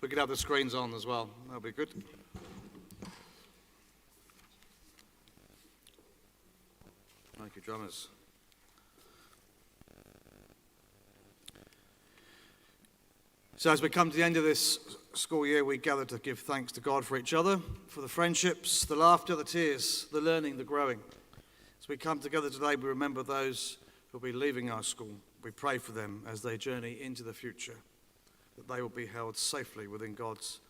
we could have the screens on as well, that'll be good. Thank you, drummers. So as we come to the end of this school year, we gather to give thanks to God for each other, for the friendships, the laughter, the tears, the learning, the growing. As we come together today, we remember those who will be leaving our school. We pray for them as they journey into the future, that they will be held safely within God's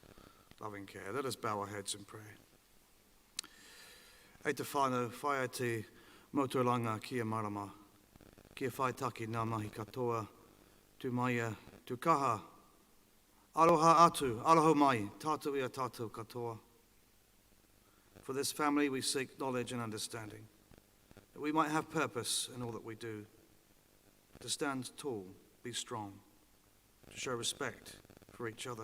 loving care. Let us bow our heads in prayer. E te whānau, whaia te moturanga kia marama, kia whaitaki ngā mahi katoa, tu maia, tu kaha, aroha atu, aroho mai, tātou ia tātou katoa. For this family we seek knowledge and understanding, that we might have purpose in all that we do, to stand tall, be strong, to show respect for each other.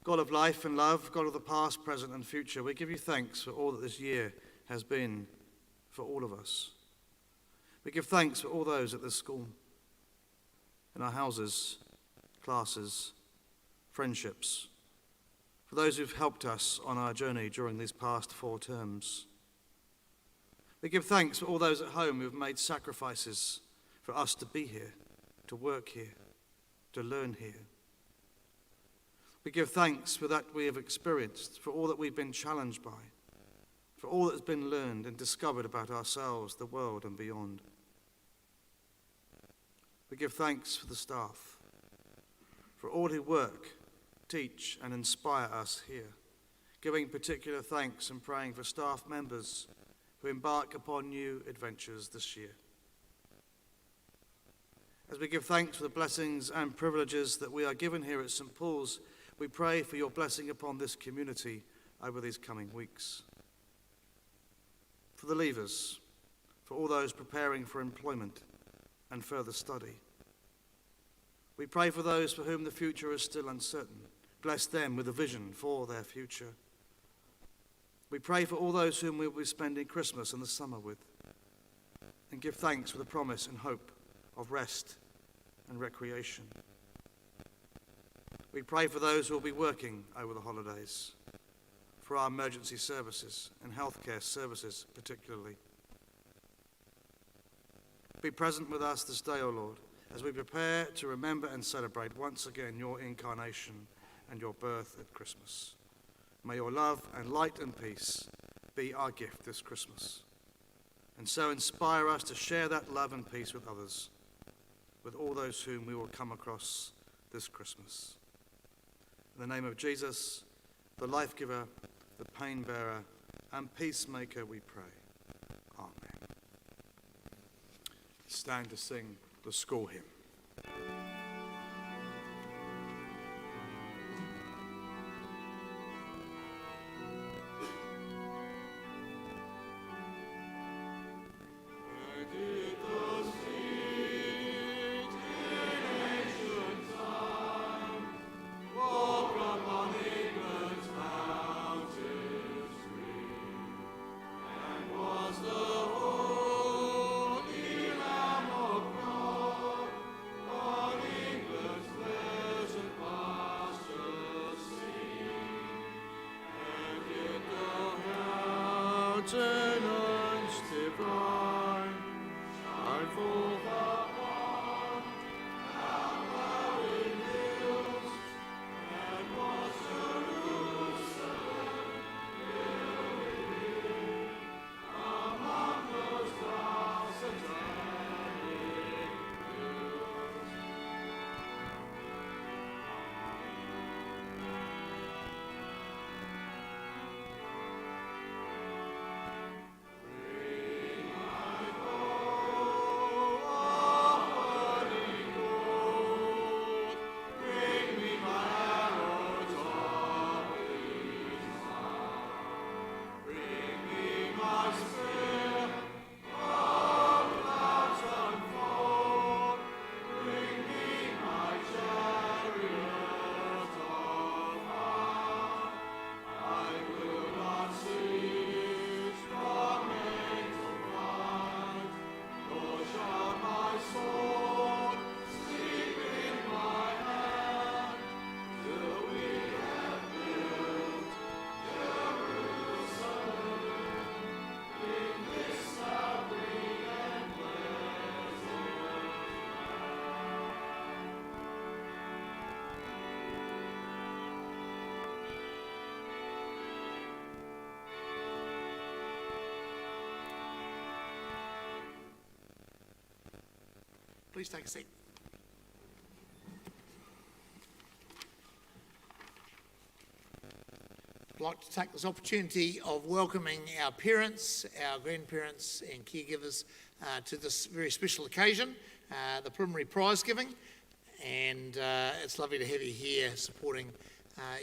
God of life and love, God of the past, present and future, we give you thanks for all that this year has been for all of us. We give thanks for all those at this school, in our houses, classes, friendships, for those who've helped us on our journey during these past 4 terms. We give thanks for all those at home who have made sacrifices for us to be here, to work here, to learn here. We give thanks for that we have experienced, for all that we've been challenged by, for all that's been learned and discovered about ourselves, the world and beyond. We give thanks for the staff, for all who work, teach and inspire us here, giving particular thanks and praying for staff members who embark upon new adventures this year. As we give thanks for the blessings and privileges that we are given here at St. Paul's, we pray for your blessing upon this community over these coming weeks. For the leavers, for all those preparing for employment and further study. We pray for those for whom the future is still uncertain. Bless them with a vision for their future. We pray for all those whom we will be spending Christmas and the summer with, and give thanks for the promise and hope of rest and recreation. We pray for those who will be working over the holidays, for our emergency services and healthcare services particularly. Be present with us this day, O Lord, as we prepare to remember and celebrate once again your incarnation and your birth at Christmas. May your love and light and peace be our gift this Christmas, and so inspire us to share that love and peace with others, with all those whom we will come across this Christmas. In the name of Jesus, the life-giver, the pain-bearer, and peacemaker, we pray. Amen. Stand to sing the school hymn. Please take a seat. I'd like to take this opportunity of welcoming our parents, our grandparents and caregivers to this very special occasion, the preliminary prize giving, and it's lovely to have you here supporting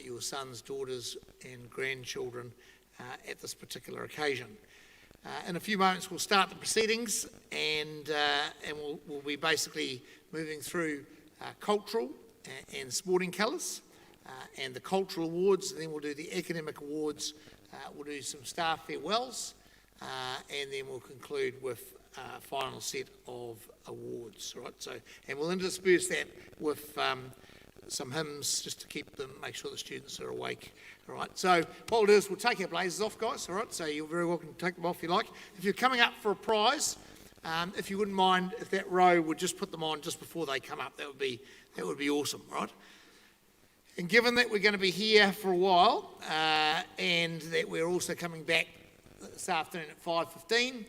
your sons, daughters and grandchildren at this particular occasion. In a few moments we'll start the proceedings and we'll be basically moving through cultural and sporting colours. And the cultural awards, and then we'll do the academic awards, we'll do some staff farewells, and then we'll conclude with a final set of awards, right? So, and we'll intersperse that with some hymns just to keep them, make sure the students are awake, all right? So what we'll do is we'll take our blazers off, guys, all right? So you're very welcome to take them off if you like. If you're coming up for a prize, if you wouldn't mind, if that row would just put them on just before they come up, that would be awesome, right? And given that we're going to be here for a while, and that we're also coming back this afternoon at 5:15,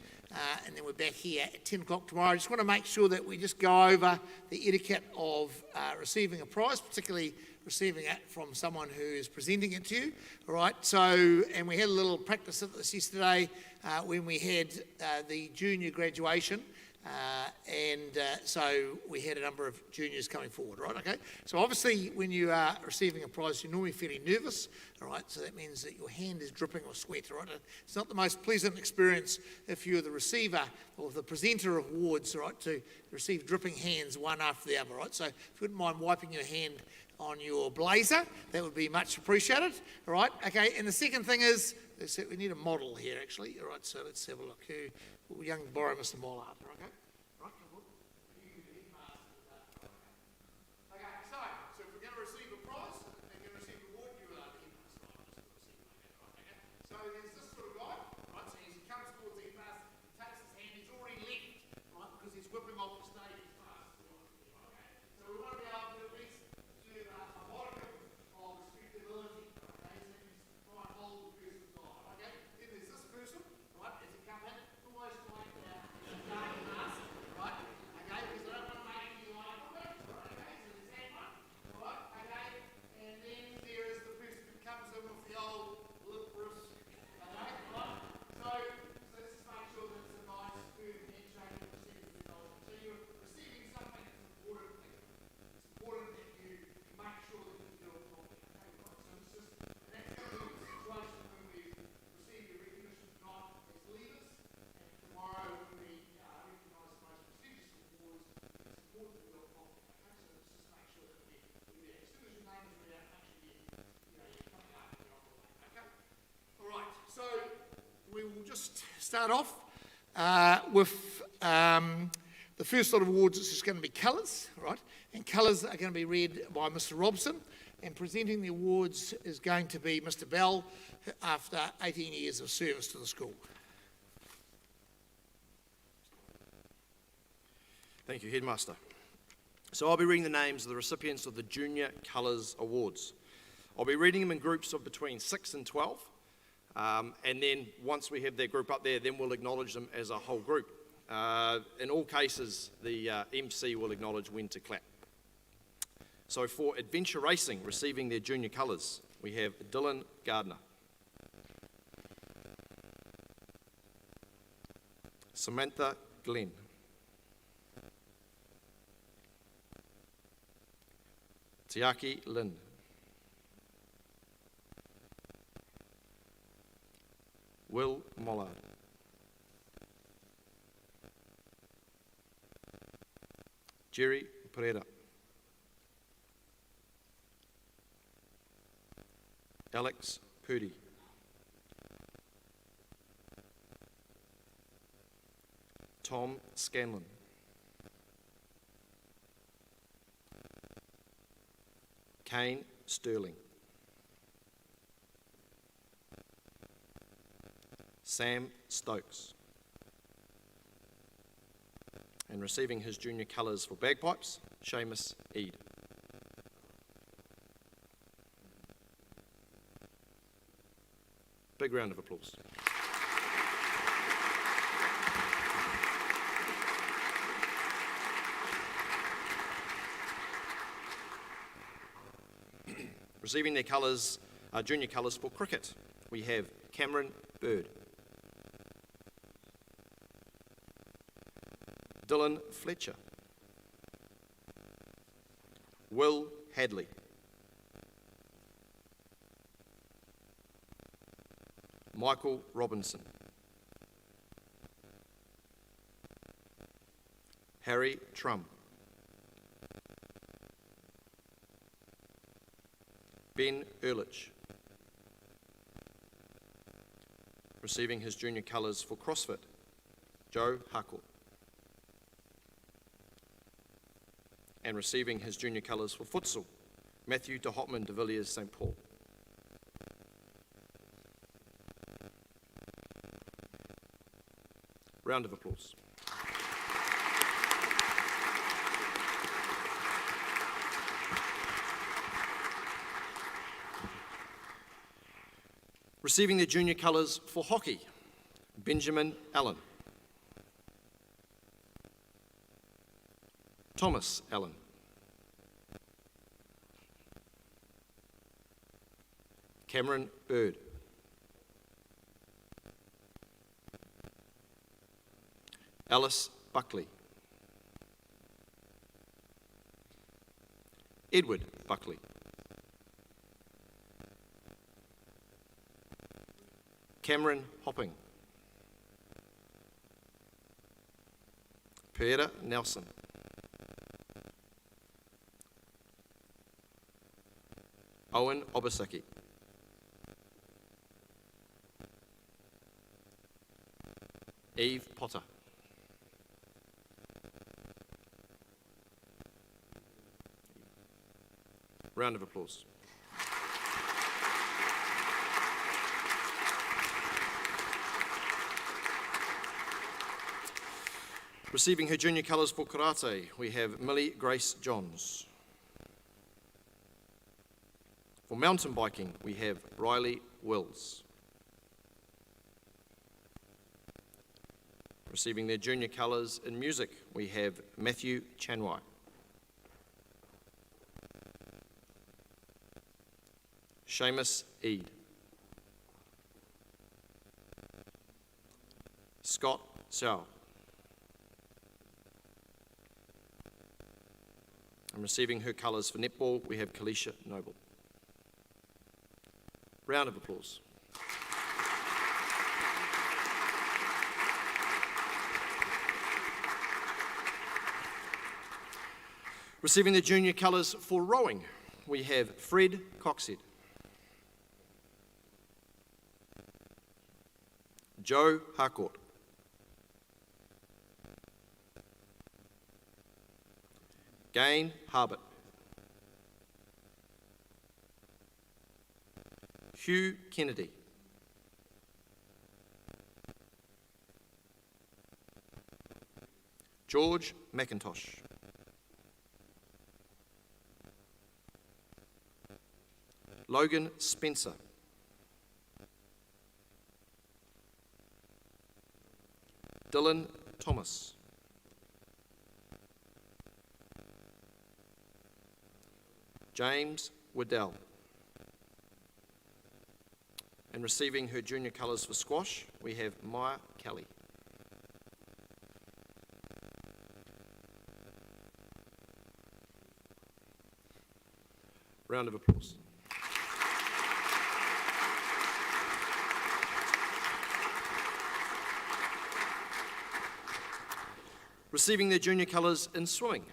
and then we're back here at 10 o'clock tomorrow, I just want to make sure that we just go over the etiquette of receiving a prize, particularly receiving it from someone who is presenting it to you, all right? So, and we had a little practice of this yesterday when we had the junior graduation. So we had a number of juniors coming forward, right, okay? So obviously when you are receiving a prize, you're normally fairly nervous, all right? So that means that your hand is dripping with sweat, all right? It's not the most pleasant experience if you're the receiver or the presenter of awards, all right, to receive dripping hands one after the other, right? So if you wouldn't mind wiping your hand on your blazer, that would be much appreciated, all right? Okay, and the second thing is, we need a model here actually, all right? So let's have a look. We'll young borrow Mr. Mollard, okay? Right, so if we're going to receive a prize, and you're going to receive an award, you are the headmaster. So there's this sort of guy, right? So as he comes towards the headmaster, he takes his hand, he's already left, right? Because he's whipping off the stage fast. Okay? So we want to be able to at least do a modicum of respectability, okay? So you try and hold the person's eye, okay? Then there's this person, right? As he comes in, almost like a dark mask, right? Okay, because I don't want to make any eye contact, right? Okay, so there's that one, right? Okay, and then there is the person who comes in with the old lip wrist, okay, right? So let's just make sure that it's a nice, firm handshake and receiving the gold. So you're receiving something that's important. It's important that you make sure that you do it properly, okay, right? So it's just, and that's going to be the situation when we receive the recognition tonight as leaders, and tomorrow when we recognise the most prestigious awards, it's important that we do it properly, okay? So let's just make sure that we do that. As soon as your name is read out, make sure you're coming up and you're on the way, okay? All right, so we will just start off with the first lot of awards. It's just going to be colours, right? And colours are going to be read by Mr. Robson, and presenting the awards is going to be Mr. Bell after 18 years of service to the school. Thank you, Headmaster. So I'll be reading the names of the recipients of the Junior Colours Awards. I'll be reading them in groups of between 6 and 12, and then once we have their group up there, then we'll acknowledge them as a whole group. In all cases, the MC will acknowledge when to clap. So for Adventure Racing, receiving their Junior Colours, we have Dylan Gardner, Samantha Glenn, Tiaki Lynn, Will Mollard, Jerry Pereira, Alex Purdy, Tom Scanlon, Kane Sterling, Sam Stokes, and receiving his junior colours for bagpipes, Seamus Eade. Big round of applause. Receiving their colours, junior colours for cricket, we have Cameron Bird, Dylan Fletcher, Will Hadley, Michael Robinson, Harry Trum, Ben Ehrlich. Receiving his junior colours for CrossFit, Joe Harcourt. And receiving his junior colours for futsal, Matthew de Hotman de Villiers St Paul. Round of applause. Receiving the junior colours for hockey, Benjamin Allen, Thomas Allen, Cameron Bird, Alice Buckley, Edward Buckley, Cameron Hopping, Pereira Nelson, Owen Obasaki, Eve Potter, round of applause. Receiving her junior colours for karate, we have Millie Grace Johns. For mountain biking, we have Riley Wills. Receiving their junior colours in music, we have Matthew Chanwai. Seamus Eade. Scott Seow. And receiving her colours for netball, we have Kalisha Noble. Round of applause. Receiving the junior colours for rowing, we have Fred Coxhead, Joe Harcourt, Gain Harbert, Hugh Kennedy, George McIntosh, Logan Spencer, Dylan Thomas, James Waddell. And receiving her junior colours for squash, we have Maya Kelly. Round of applause. Receiving their junior colours in swimming,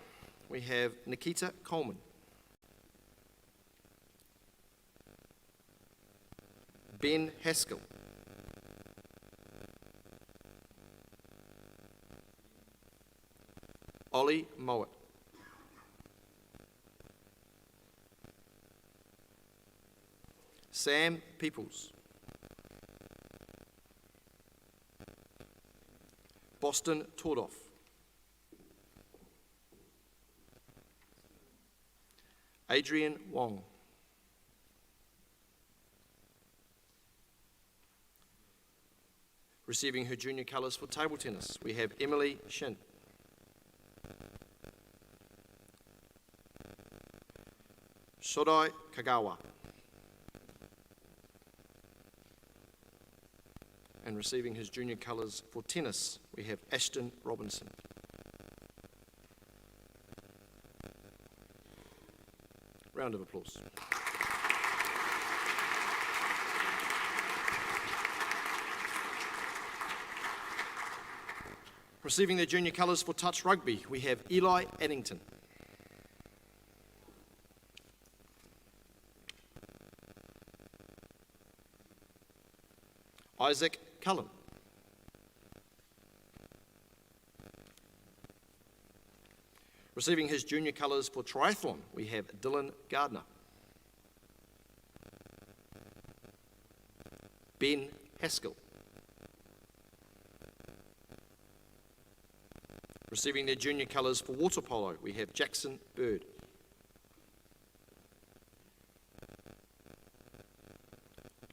we have Nikita Coleman, Ben Haskell, Ollie Mowat, Sam Peoples, Boston Tordoff, Adrian Wong, receiving her junior colours for table tennis, we have Emily Shin, Shodai Kagawa, and receiving his junior colours for tennis, we have Ashton Robinson. Round of applause. Receiving their junior colours for touch rugby, we have Eli Addington. Isaac Cullen. Receiving his junior colours for triathlon, we have Dylan Gardner. Ben Haskell. Receiving their junior colours for water polo, we have Jackson Bird.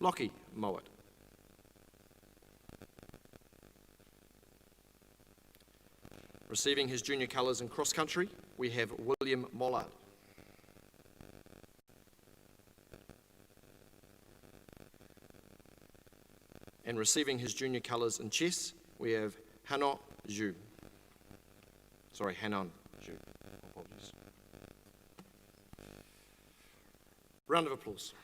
Lockie Mowat. Receiving his junior colours in cross country, we have William Mollard. And receiving his junior colours in chess, we have Hanan Zhu. Hanan Zhu. Apologies. Round of applause.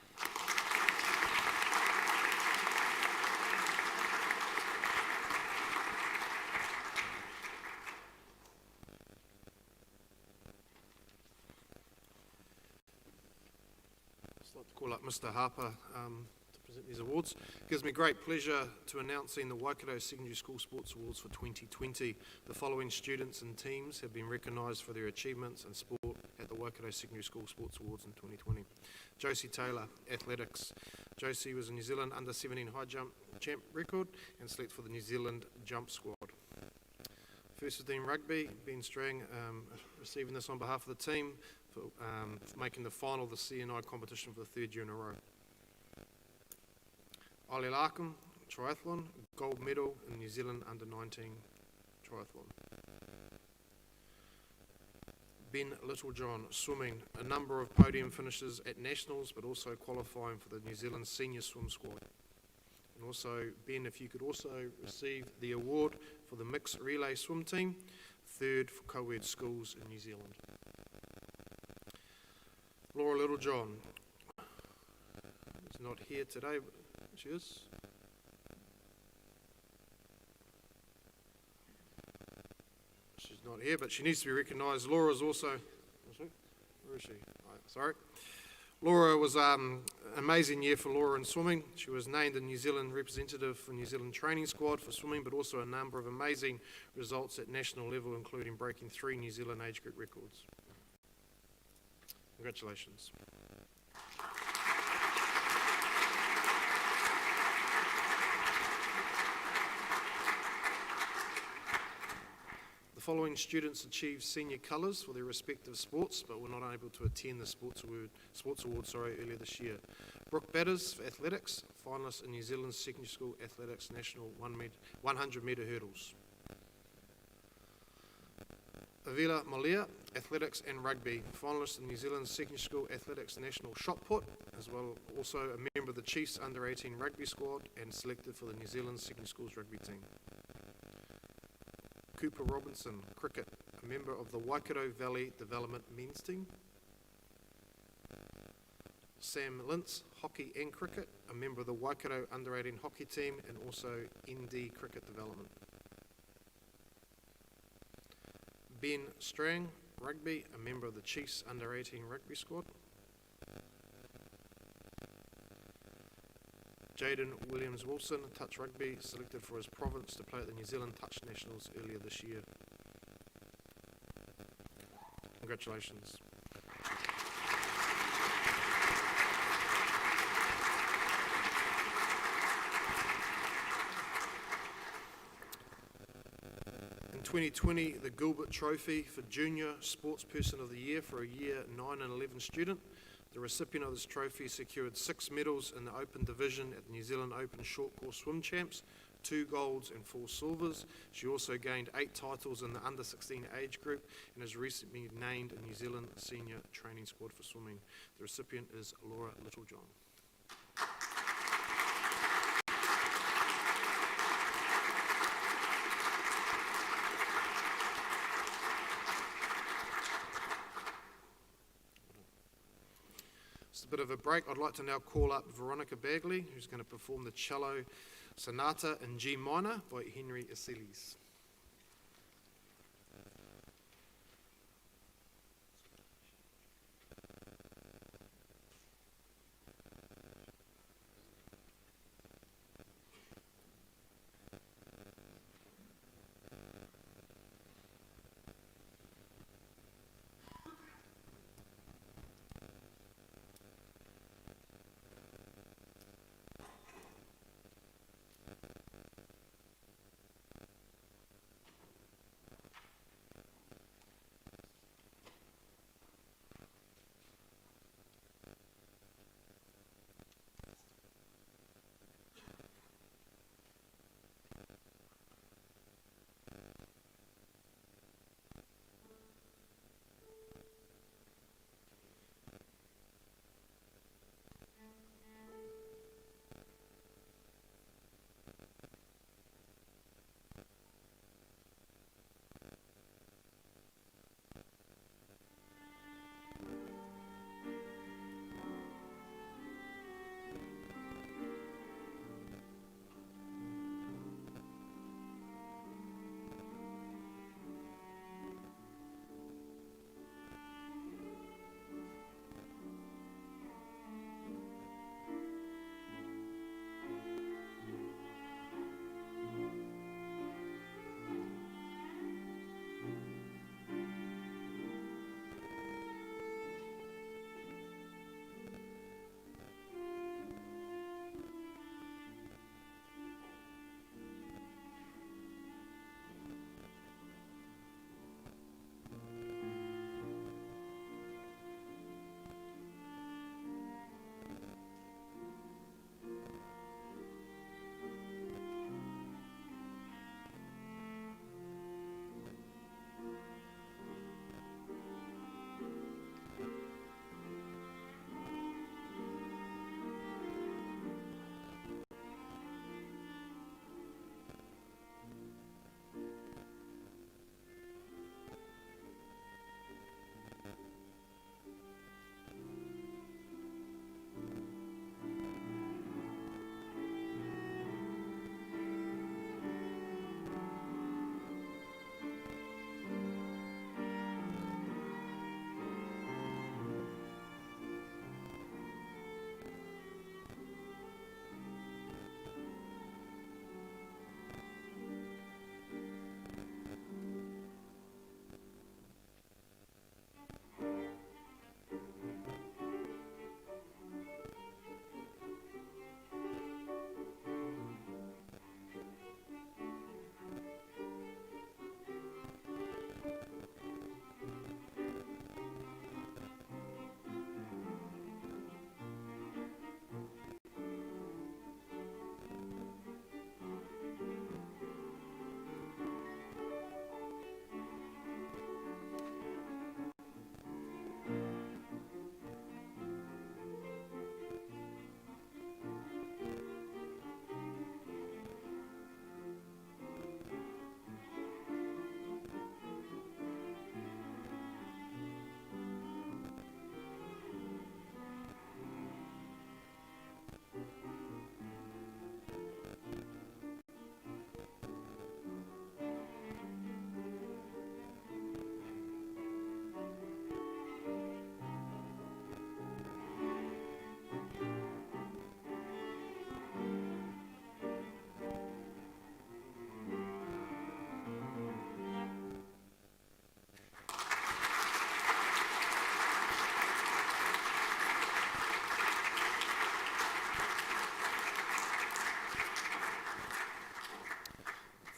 I'd like to call up Mr. Harper to present these awards. It gives me great pleasure to announcing the Waikato Secondary School Sports Awards for 2020. The following students and teams have been recognised for their achievements in sport at the Waikato Secondary School Sports Awards in 2020. Josie Taylor, Athletics. Josie was a New Zealand under-17 high jump champ record and selected for the New Zealand jump squad. First 15 rugby, Ben Strang receiving this on behalf of the team for making the final of the CNI competition for the third year in a row. Ollie Larkham, triathlon, gold medal in New Zealand under-19 triathlon. Ben Littlejohn, swimming, a number of podium finishes at nationals, but also qualifying for the New Zealand senior swim squad. And also, Ben, if you could also receive the award for the mixed relay swim team, third for co-ed schools in New Zealand. Laura Littlejohn is not here today, but she is. She's not here, but she needs to be recognised. Laura is also, where is she? Sorry. Laura was an amazing year for Laura in swimming. She was named a New Zealand representative for New Zealand training squad for swimming, but also a number of amazing results at national level, including breaking 3 New Zealand age group records. Congratulations. The following students achieved senior colours for their respective sports, but were not able to attend the Sports Awards earlier this year. Brooke Batters for athletics, finalist in New Zealand's secondary school athletics national 100 metre hurdles. Avila Malia, athletics and rugby, finalist in New Zealand's secondary school athletics national shot put, as well also a member of the Chiefs under-18 rugby squad and selected for the New Zealand secondary schools rugby team. Cooper Robinson, cricket, a member of the Waikato Valley Development men's team. Sam Lintz, hockey and cricket, a member of the Waikato under-18 hockey team and also ND cricket development. Ben Strang, rugby, a member of the Chiefs under-18 rugby squad. Jaden Williams-Wilson, touch rugby, selected for his province to play at the New Zealand Touch Nationals earlier this year. Congratulations. In 2020, the Gilbert Trophy for Junior Sportsperson of the Year for a Year 9 and 11 student. The recipient of this trophy secured 6 medals in the open division at the New Zealand Open Short Course Swim Champs, 2 golds and 4 silvers. She also gained 8 titles in the under-16 age group and is recently named a New Zealand Senior Training Squad for swimming. The recipient is Laura Littlejohn. a bit of a break, I'd like to now call up Veronica Bagley, who's going to perform the cello sonata in G minor by Henry Asiles.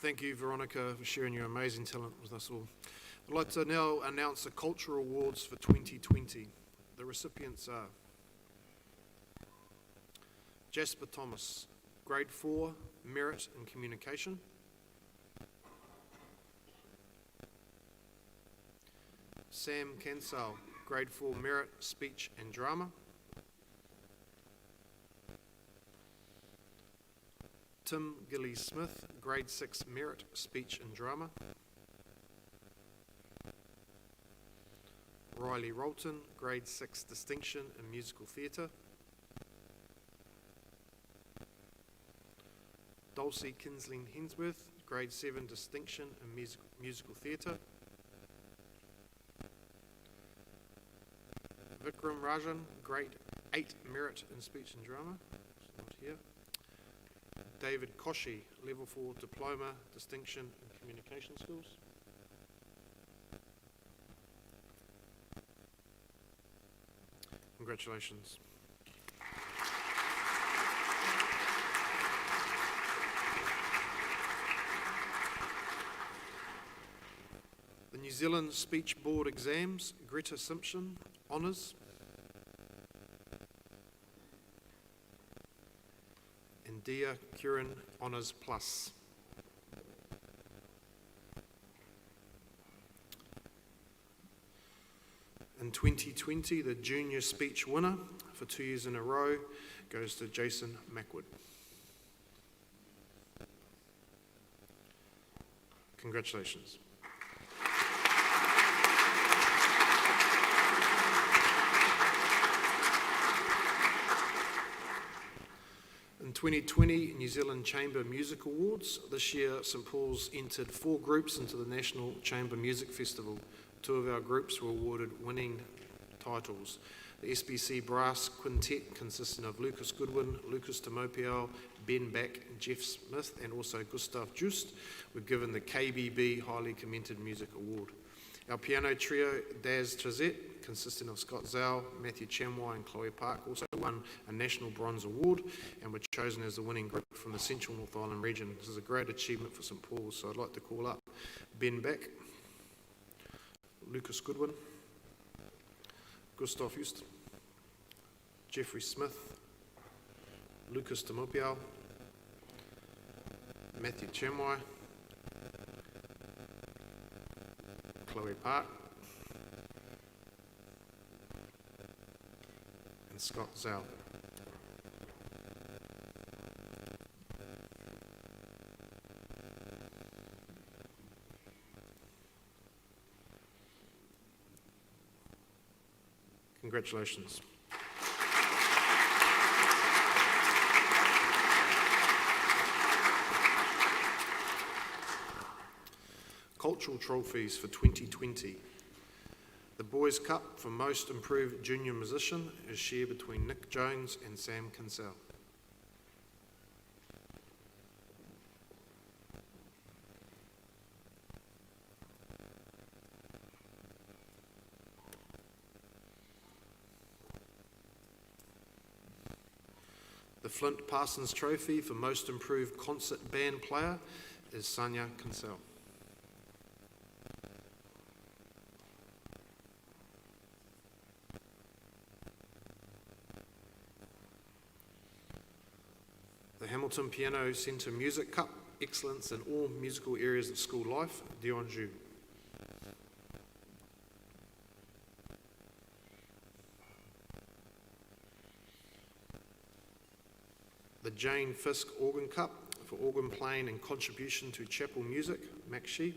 Thank you, Veronica, for sharing your amazing talent with us all. I'd like to now announce the Culture Awards for 2020. The recipients are Jasper Thomas, Grade 4, Merit in Communication. Sam Kansal, Grade 4, Merit, Speech and Drama. Tim Gillies-Smith, Grade 6, Merit, Speech and Drama. Riley Rolton, Grade 6 Distinction in Musical Theatre. Dulcie Kinsling Hensworth, Grade 7 Distinction in Musical Theatre. Vikram Rajan, Grade 8 Merit in Speech and Drama. Not here. David Koshi, Level 4 Diploma Distinction in Communication Skills. Congratulations. The New Zealand Speech Board Exams, Greta Simpson, Honours. And Dia Curran, Honours Plus. In 2020, the Junior Speech winner for 2 years in a row goes to Jason Mackwood. Congratulations. In 2020 New Zealand Chamber Music Awards, this year St Paul's entered 4 groups into the National Chamber Music Festival. 2 of our groups were awarded winning titles. The SBC Brass Quintet, consisting of Lucas Goodwin, Lucas Timopiao, Ben Back, Jeff Smith, and also Gustav Just, were given the KBB Highly Commended Music Award. Our piano trio, Daz Trizet, consisting of Scott Zhao, Matthew Chamwai and Chloe Park, also won a National Bronze Award and were chosen as the winning group from the Central North Island region. This is a great achievement for St Paul's, so I'd like to call up Ben Back, Lucas Goodwin, Gustav Just, Jeffrey Smith, Lucas Timopiao, Matthew Chamwai, Chloe Park, and Scott Zhao. Congratulations. Cultural trophies for 2020. The Boys' Cup for Most Improved Junior Musician is shared between Nick Jones and Sam Kinsell. The Flint Parsons Trophy for Most Improved Concert Band Player is Sanya Kinsell. The Hamilton Piano Centre Music Cup, Excellence in All Musical Areas of School Life, Dion Zhu. The Jane Fisk Organ Cup for organ playing and contribution to chapel music, Max Shee.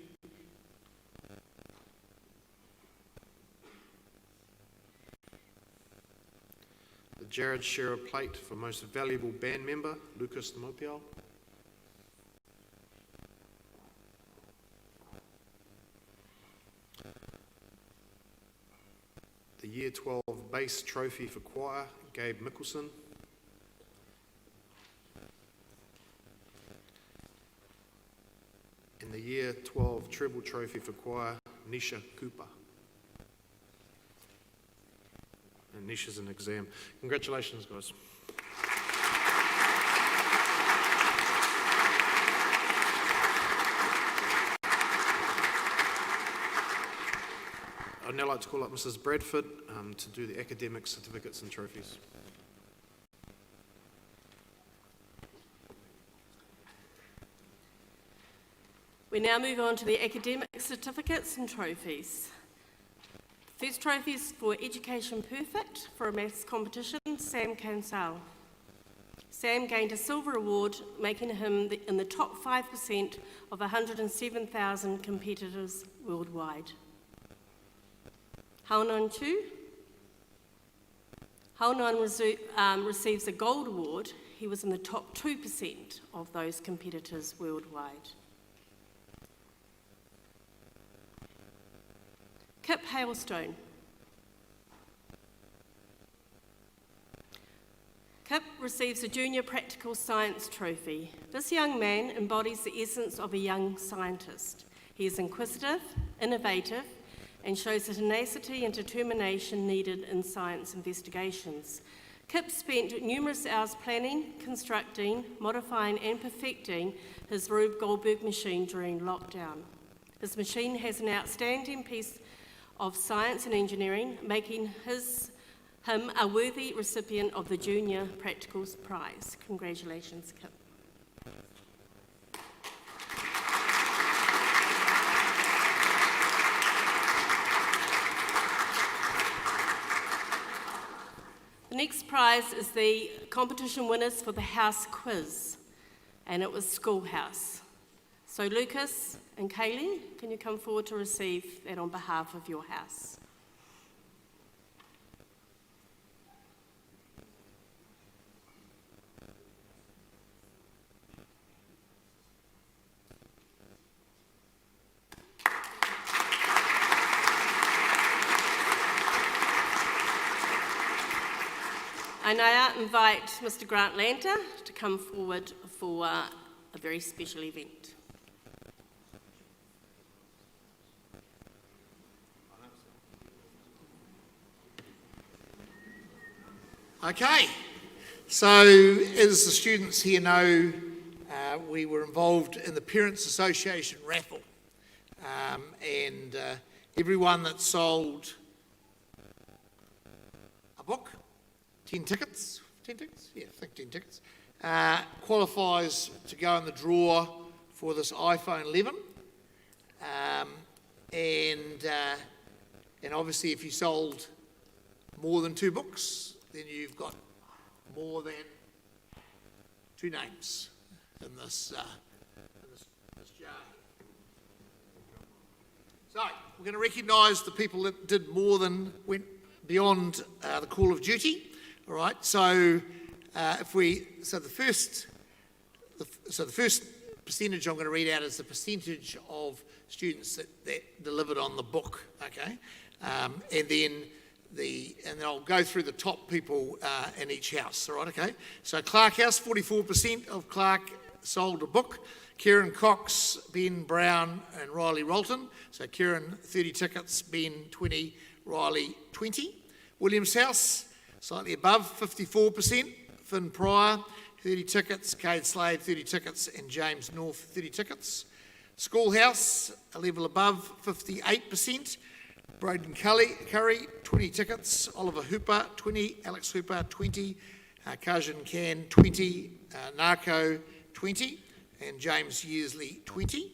The Jared Shearer Plate for Most Valuable Band Member, Lucas Timopiao. The Year 12 Bass Trophy for Choir, Gabe Mickelson. And the Year 12 Treble Trophy for Choir, Nisha Cooper. And Nisha's an exam. Congratulations, guys. I'd now like to call up Mrs. Bradford to do the academic certificates and trophies. We now move on to the academic certificates and trophies. First trophy is for Education Perfect for a maths competition, Sam Kinsell. Sam gained a silver award, making him in the top 5% of 107,000 competitors worldwide. Haunan Chu. Haunan receives a gold award. He was in the top 2% of those competitors worldwide. Kip Hailstone. Kip receives a Junior Practical Science Trophy. This young man embodies the essence of a young scientist. He is inquisitive, innovative, and shows the tenacity and determination needed in science investigations. Kip spent numerous hours planning, constructing, modifying and perfecting his Rube Goldberg machine during lockdown. His machine has an outstanding piece of science and engineering, making him a worthy recipient of the Junior Practical Prize. Congratulations, Kip. The next prize is the competition winners for the house quiz, and it was Schoolhouse. So Lucas and Kaylee, can you come forward to receive that on behalf of your house? I now invite Mr. Grant Lanta to come forward for a very special event. Okay, so as the students here know, we were involved in the Parents Association raffle, and everyone that sold a book, 10 tickets? Yeah, I think 10 tickets, qualifies to go in the draw for this iPhone 11. And obviously if you sold more than 2 books, then you've got more than 2 names in this jar. So we're going to recognise the people that did more than went beyond the call of duty. All right. So the first percentage I'm going to read out is the percentage of students that delivered on the book. Okay, and then I'll go through the top people in each house. All right. Okay. So Clark House, 44% of Clark sold a book. Kieran Cox, Ben Brown, and Riley Rolton. So Kieran 30 tickets, Ben 20, Riley 20. Williams House, slightly above, 54%. Finn Pryor, 30 tickets. Cade Slade, 30 tickets. And James North, 30 tickets. Schoolhouse, a level above, 58%. Broden Curry, 20 tickets. Oliver Hooper, 20. Alex Hooper, 20. Kajin Can, 20. Narco, 20. And James Yearsley, 20.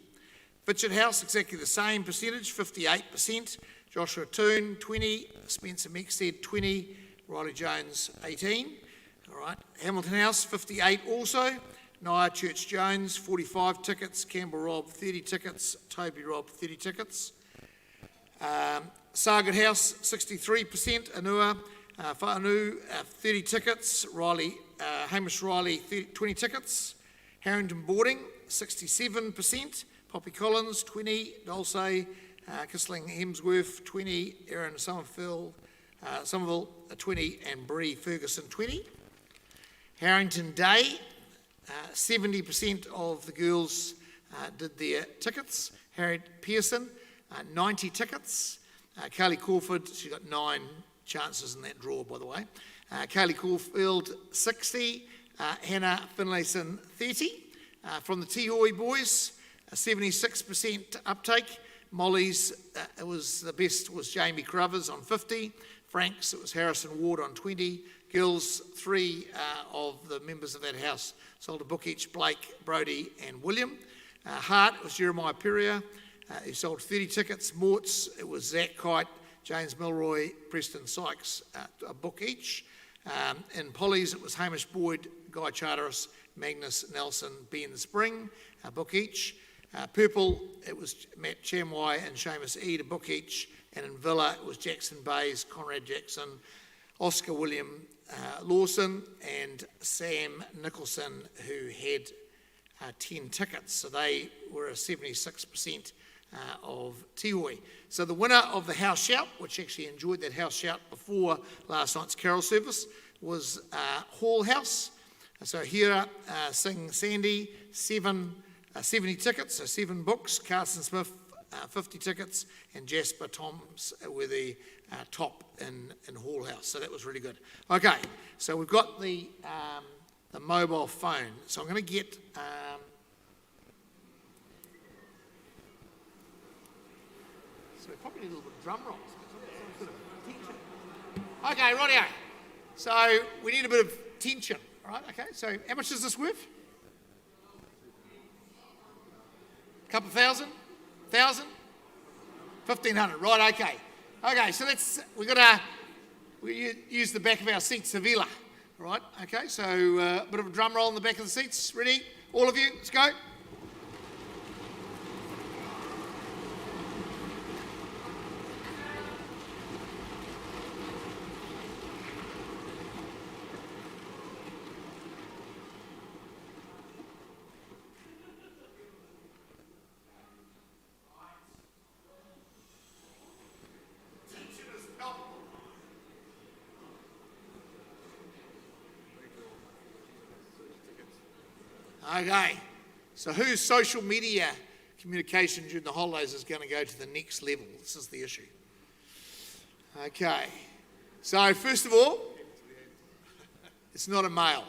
Fitchett House, exactly the same percentage, 58%. Joshua Toon, 20. Spencer Meckstead, 20. Riley Jones, 18. All right. Hamilton House, 58 also. Nia Church Jones, 45 tickets. Campbell Rob, 30 tickets. Toby Rob, 30 tickets. Sargent House, 63%. Anua Whaanu, 30 tickets. Hamish Riley, 20 tickets. Harrington Boarding, 67%. Poppy Collins, 20. Dulce, Kissling Hemsworth, 20. Erin Somerville, 20. And Bree Ferguson, 20. Harrington Day, 70% of the girls did their tickets. Harriet Pearson, 90 tickets. Carly Caulfield, she got 9 chances in that draw, by the way. Kaylee Caulfield, 60. Hannah Finlayson, 30. From the Tihoe boys, 76% uptake. Molly's, the best was Jamie Carruthers on 50. Frank's, it was Harrison Ward on 20. Girls, 3 of the members of that house sold a book each, Blake, Brodie and William. Hart, it was Jeremiah Perrier. He sold 30 tickets. Morts, it was Zach Kite, James Milroy, Preston Sykes, a book each. In Polly's, it was Hamish Boyd, Guy Charteris, Magnus Nelson, Ben Spring, a book each. Purple, it was Matt Chamwai and Seamus Eade, a book each. and in Villa it was Jackson Bays, Conrad Jackson, Oscar William Lawson and Sam Nicholson, who had 10 tickets. So they were a 76% of Tihoi. So the winner of the house shout, which actually enjoyed that house shout before last night's carol service, was Hall House. So here, Sing Sandy, 70 tickets, so 7 books. Carson Smith, 50 tickets, and Jasper Toms were the top in Hall House. So that was really good. Okay, so we've got the mobile phone. So I'm going to get... so we probably need a little bit of drum rolls. Some sort of tension. Okay, rightio. So we need a bit of tension, right? Okay, so how much is this worth? Couple thousand? 1,000? 1,500, right, okay. Okay, so we use the back of our seats, Sevilla, right? Okay, so a bit of a drum roll in the back of the seats. Ready? All of you, let's go. Okay, so whose social media communication during the holidays is going to go to the next level? This is the issue. Okay, so first of all, it's not a male.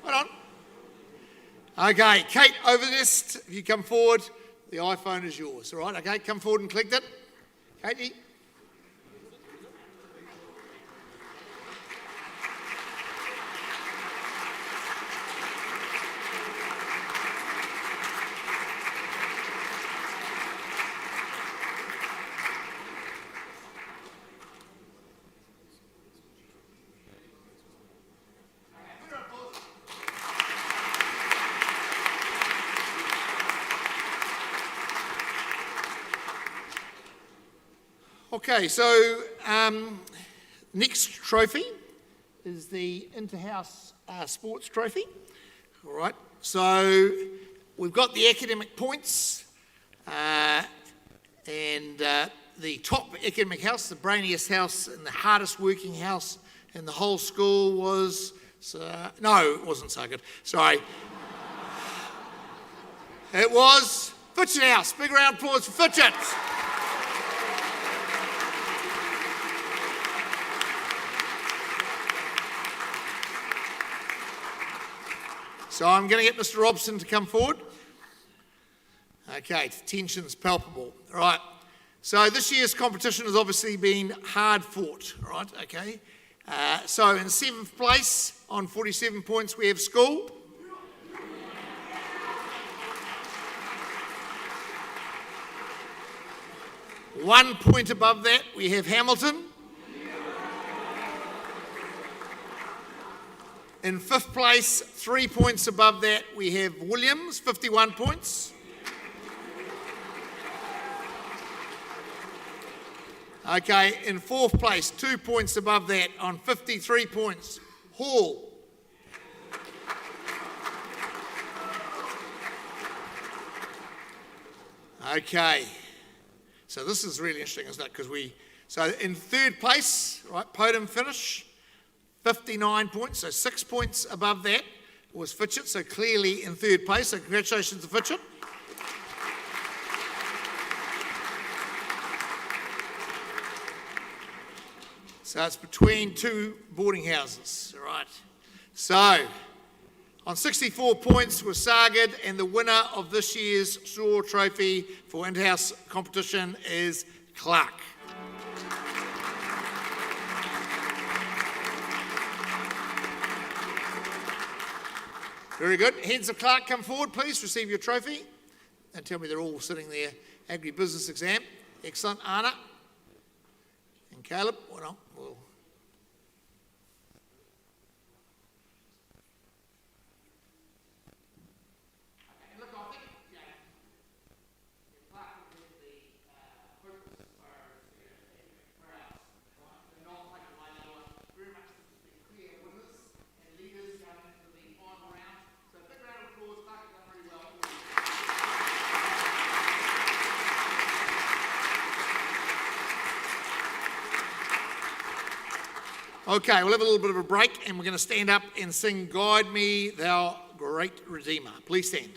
Hold on. Okay, Kate Overest, if you come forward, the iPhone is yours, all right? Okay, come forward and collect it. Katie. Okay, so next trophy is the Interhouse Sports Trophy. All right, so we've got the academic points and the top academic house, the brainiest house and the hardest working house in the whole school was, no, it wasn't so good, sorry. It was Fitchett House. Big round of applause for Fitchett. So I'm going to get Mr. Robson to come forward. Okay, tension's palpable. All right. So this year's competition has obviously been hard fought. All right. Okay. So in 7th place on 47 points we have school. One point above that we have Hamilton. In 5th place, 3 points above that, we have Williams, 51 points. Okay, in 4th place, 2 points above that on 53 points, Hall. Okay, so this is really interesting, isn't it? Because so in 3rd place, right, podium finish, 59 points, so 6 points above that was Fitchett, so clearly in 3rd place, so congratulations to Fitchett. So it's between 2 boarding houses, all right. So on 64 points was Sargard, and the winner of this year's Straw Trophy for Interhouse competition is Clark. Very good. Heads of Clark, come forward, please. Receive your trophy. And tell me they're all sitting there. Agribusiness exam. Excellent. Anna. And Caleb. Well, Okay, we'll have a little bit of a break and we're going to stand up and sing Guide Me, Thou Great Redeemer. Please stand.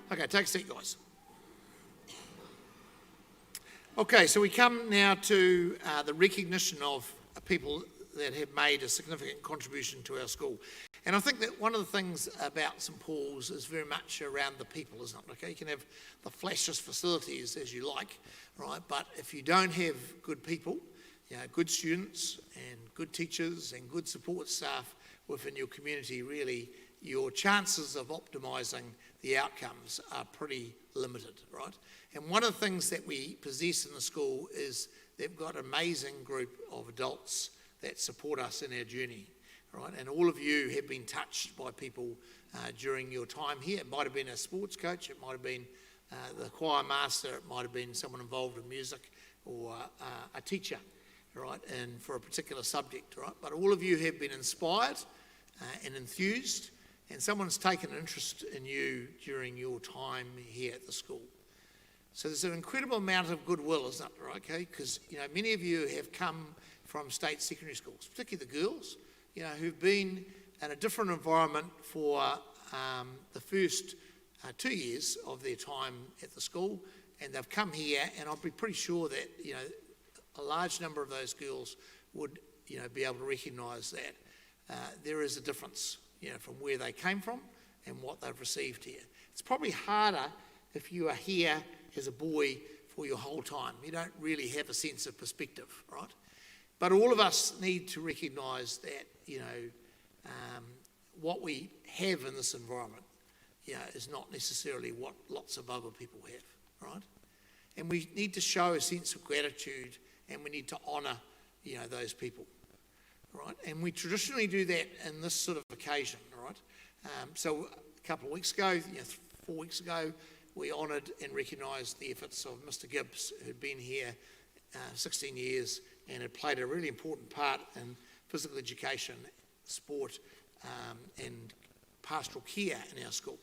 Okay, take a seat, guys. Okay, so we come now to the recognition of people that have made a significant contribution to our school. And I think that one of the things about St Paul's is very much around the people, isn't it? Okay, you can have the flashiest facilities as you like, right? But if you don't have good people, you know, good students and good teachers and good support staff within your community, really, your chances of optimising the outcomes are pretty limited, right? And one of the things that we possess in the school is they've got an amazing group of adults that support us in our journey, right? And all of you have been touched by people during your time here. It might have been a sports coach, it might have been the choir master, it might have been someone involved in music, or a teacher, right? And for a particular subject, right? But all of you have been inspired and enthused, and someone's taken an interest in you during your time here at the school. So there's an incredible amount of goodwill, isn't it, right? Okay, because you know many of you have come from state secondary schools, particularly the girls, you know, who've been in a different environment for the first 2 years of their time at the school, and they've come here, and I'll be pretty sure that you know a large number of those girls would you know be able to recognise that there is a difference, you know, from where they came from and what they've received here. It's probably harder if you are here as a boy for your whole time. You don't really have a sense of perspective, right? But all of us need to recognise that, you know, what we have in this environment, you know, is not necessarily what lots of other people have, right? And we need to show a sense of gratitude, and we need to honour, you know, those people, right? And we traditionally do that in this sort of occasion, right? So a couple of weeks ago, you know, 4 weeks ago, we honoured and recognised the efforts of Mr Gibbs, who'd been here 16 years and had played a really important part in physical education, sport and pastoral care in our school.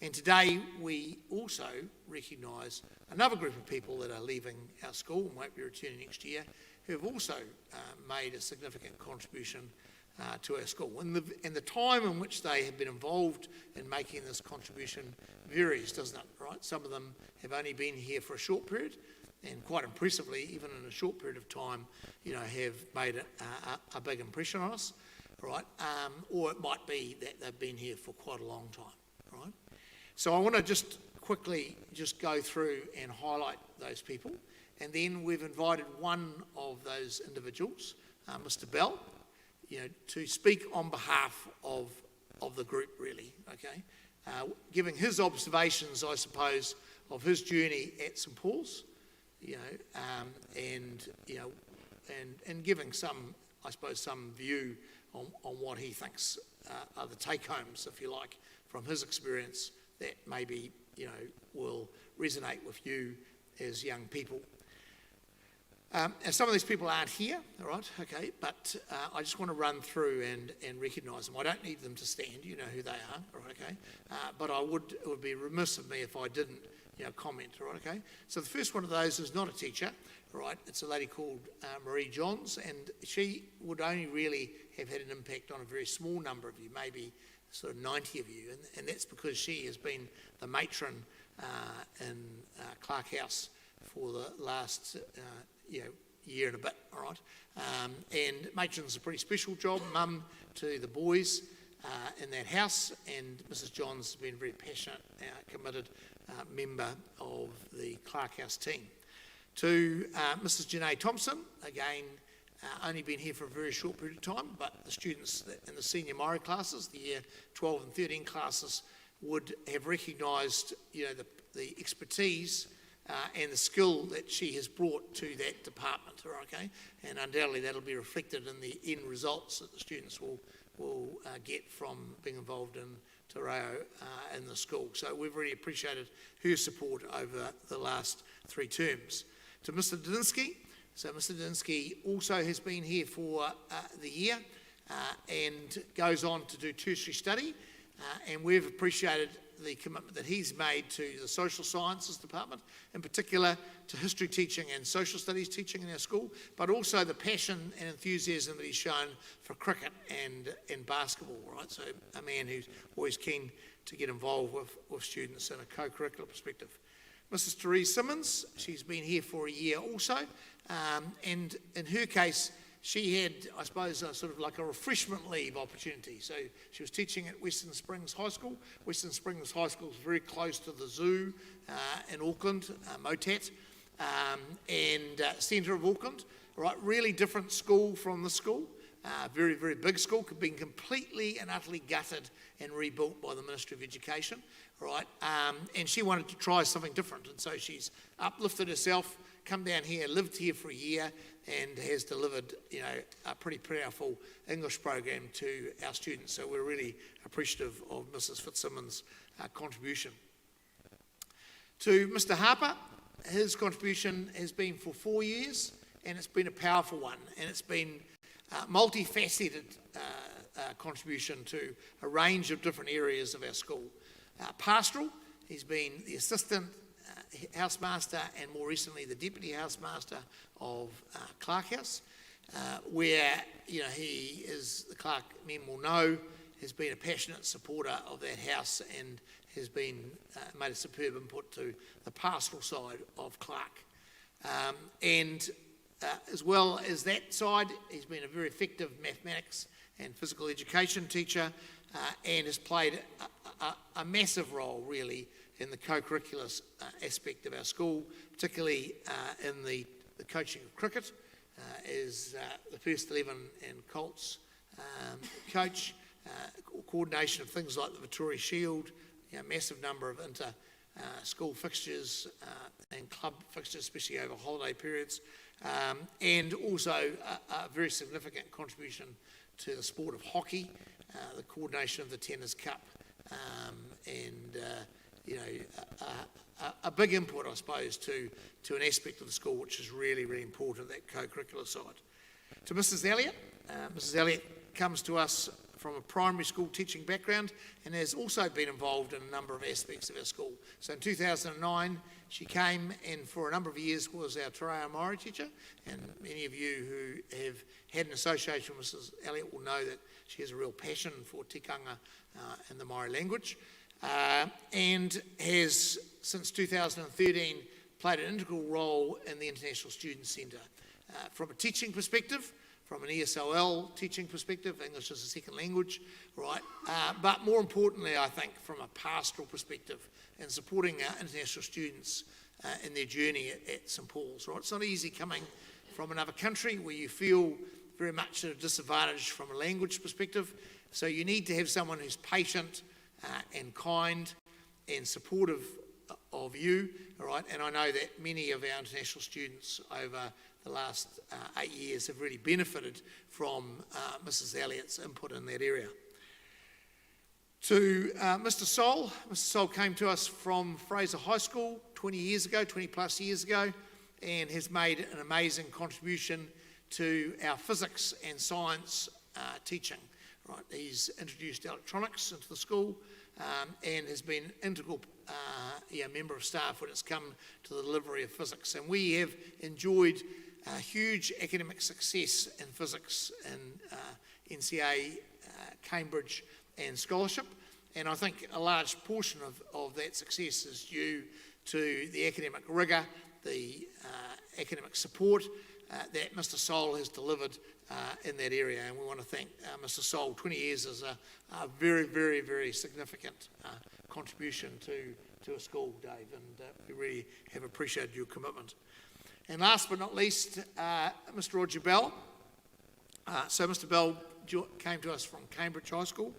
And today we also recognise another group of people that are leaving our school and won't be returning next year, who have also made a significant contribution to our school. And the time in which they have been involved in making this contribution varies, doesn't it, right? Some of them have only been here for a short period, and quite impressively, even in a short period of time, you know, have made a big impression on us. right? Or it might be that they've been here for quite a long time, right? So I want to just quickly just go through and highlight those people. And then we've invited one of those individuals, Mr. Bell, to speak on behalf of the group, really, okay? Giving his observations, I suppose, of his journey at St Paul's, and giving some, I suppose, some view on what he thinks are the take-homes, if you like, from his experience that maybe, will resonate with you as young people. And some of these people aren't here, all right, okay, but I just want to run through and recognise them. I don't need them to stand, you know who they are, all right, okay, but it would be remiss of me if I didn't, comment, all right, okay. So the first one of those is not a teacher, all right, it's a lady called Marie Johns, and she would only really have had an impact on a very small number of you, maybe sort of 90 of you, and that's because she has been the matron in Clark House for the last year and a bit, all right. And matron's a pretty special job, mum to the boys in that house, and Mrs. Johns has been a very passionate, committed member of the Clark House team. To Mrs. Janae Thompson, again, only been here for a very short period of time, but the students in the senior Māori classes, the year 12 and 13 classes, would have recognised, the expertise and the skill that she has brought to that department, okay? And undoubtedly that'll be reflected in the end results that the students will get from being involved in Te Reo in the school. So we've really appreciated her support over the last 3 terms. To Mr. Dadinsky, so Mr. Dadinsky also has been here for the year and goes on to do tertiary study, and we've appreciated the commitment that he's made to the social sciences department, in particular to history teaching and social studies teaching in our school, but also the passion and enthusiasm that he's shown for cricket and basketball, right? So a man who's always keen to get involved with students in a co-curricular perspective. Mrs. Therese Simmons, she's been here for a year also, and in her case, she had, I suppose, a sort of like a refreshment leave opportunity. So she was teaching at Western Springs High School. Western Springs High School is very close to the zoo in Auckland, Motat, and centre of Auckland. Right, really different school from the school. Very, very big school, been completely and utterly gutted and rebuilt by the Ministry of Education. Right, and she wanted to try something different, and so she's uplifted herself, come down here, lived here for a year, and has delivered, a pretty powerful English program to our students. So we're really appreciative of Mrs. Fitzsimmons' contribution. To Mr. Harper, his contribution has been for 4 years, and it's been a powerful one, and it's been multifaceted contribution to a range of different areas of our school. Pastoral, he's been the assistant housemaster and more recently the deputy housemaster of Clark House, where he is, the Clark men will know, has been a passionate supporter of that house and has been made a superb input to the pastoral side of Clark. And as well as that side, he's been a very effective mathematics and physical education teacher and has played a massive role really in the co-curricular aspect of our school, particularly in the coaching of cricket, as the first 11 and Colts coach, coordination of things like the Victoria Shield, massive number of inter-school fixtures and club fixtures, especially over holiday periods, and also a very significant contribution to the sport of hockey, the coordination of the Tennis Cup, and a big input, I suppose, to an aspect of the school which is really, really important, that co-curricular side. To Mrs. Elliott, Mrs. Elliott comes to us from a primary school teaching background and has also been involved in a number of aspects of our school. So in 2009, she came and for a number of years was our Te Reo Māori teacher, and many of you who have had an association with Mrs. Elliott will know that she has a real passion for tikanga and the Māori language, and has, since 2013, played an integral role in the International Student Centre. From a teaching perspective, from an ESOL teaching perspective, English as a second language, right? But more importantly, I think, from a pastoral perspective and supporting our international students in their journey at St Paul's, right? It's not easy coming from another country where you feel very much at a disadvantage from a language perspective. So you need to have someone who's patient and kind and supportive of you, all right? And I know that many of our international students over the last 8 years have really benefited from Mrs. Elliott's input in that area. To Mr. Sol. Mr. Sol came to us from Fraser High School 20 plus years ago, and has made an amazing contribution to our physics and science teaching. Right, he's introduced electronics into the school and has been an integral member of staff when it's come to the delivery of physics. And we have enjoyed huge academic success in physics in NCA, Cambridge and scholarship. And I think a large portion of that success is due to the academic rigour, the academic support that Mr. Sol has delivered in that area. And we want to thank Mr. Sol. 20 years is a very, very, very significant contribution to a school, Dave, and we really have appreciated your commitment. And last but not least, Mr. Roger Bell. So Mr. Bell came to us from Cambridge High School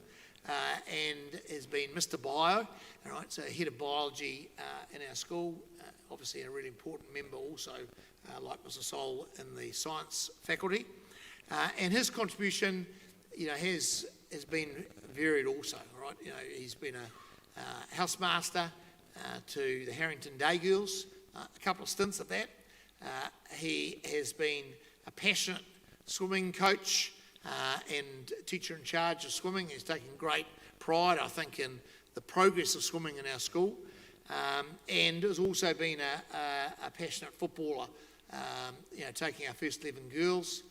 and has been Mr. Bio, all right, so head of biology in our school, obviously a really important member also, like Mr. Sol, in the science faculty. And his contribution, has been varied also, right? He's been a housemaster to the Harrington Day Girls, a couple of stints at that. He has been a passionate swimming coach and teacher in charge of swimming. He's taken great pride, I think, in the progress of swimming in our school, and has also been a passionate footballer, taking our first 11 girls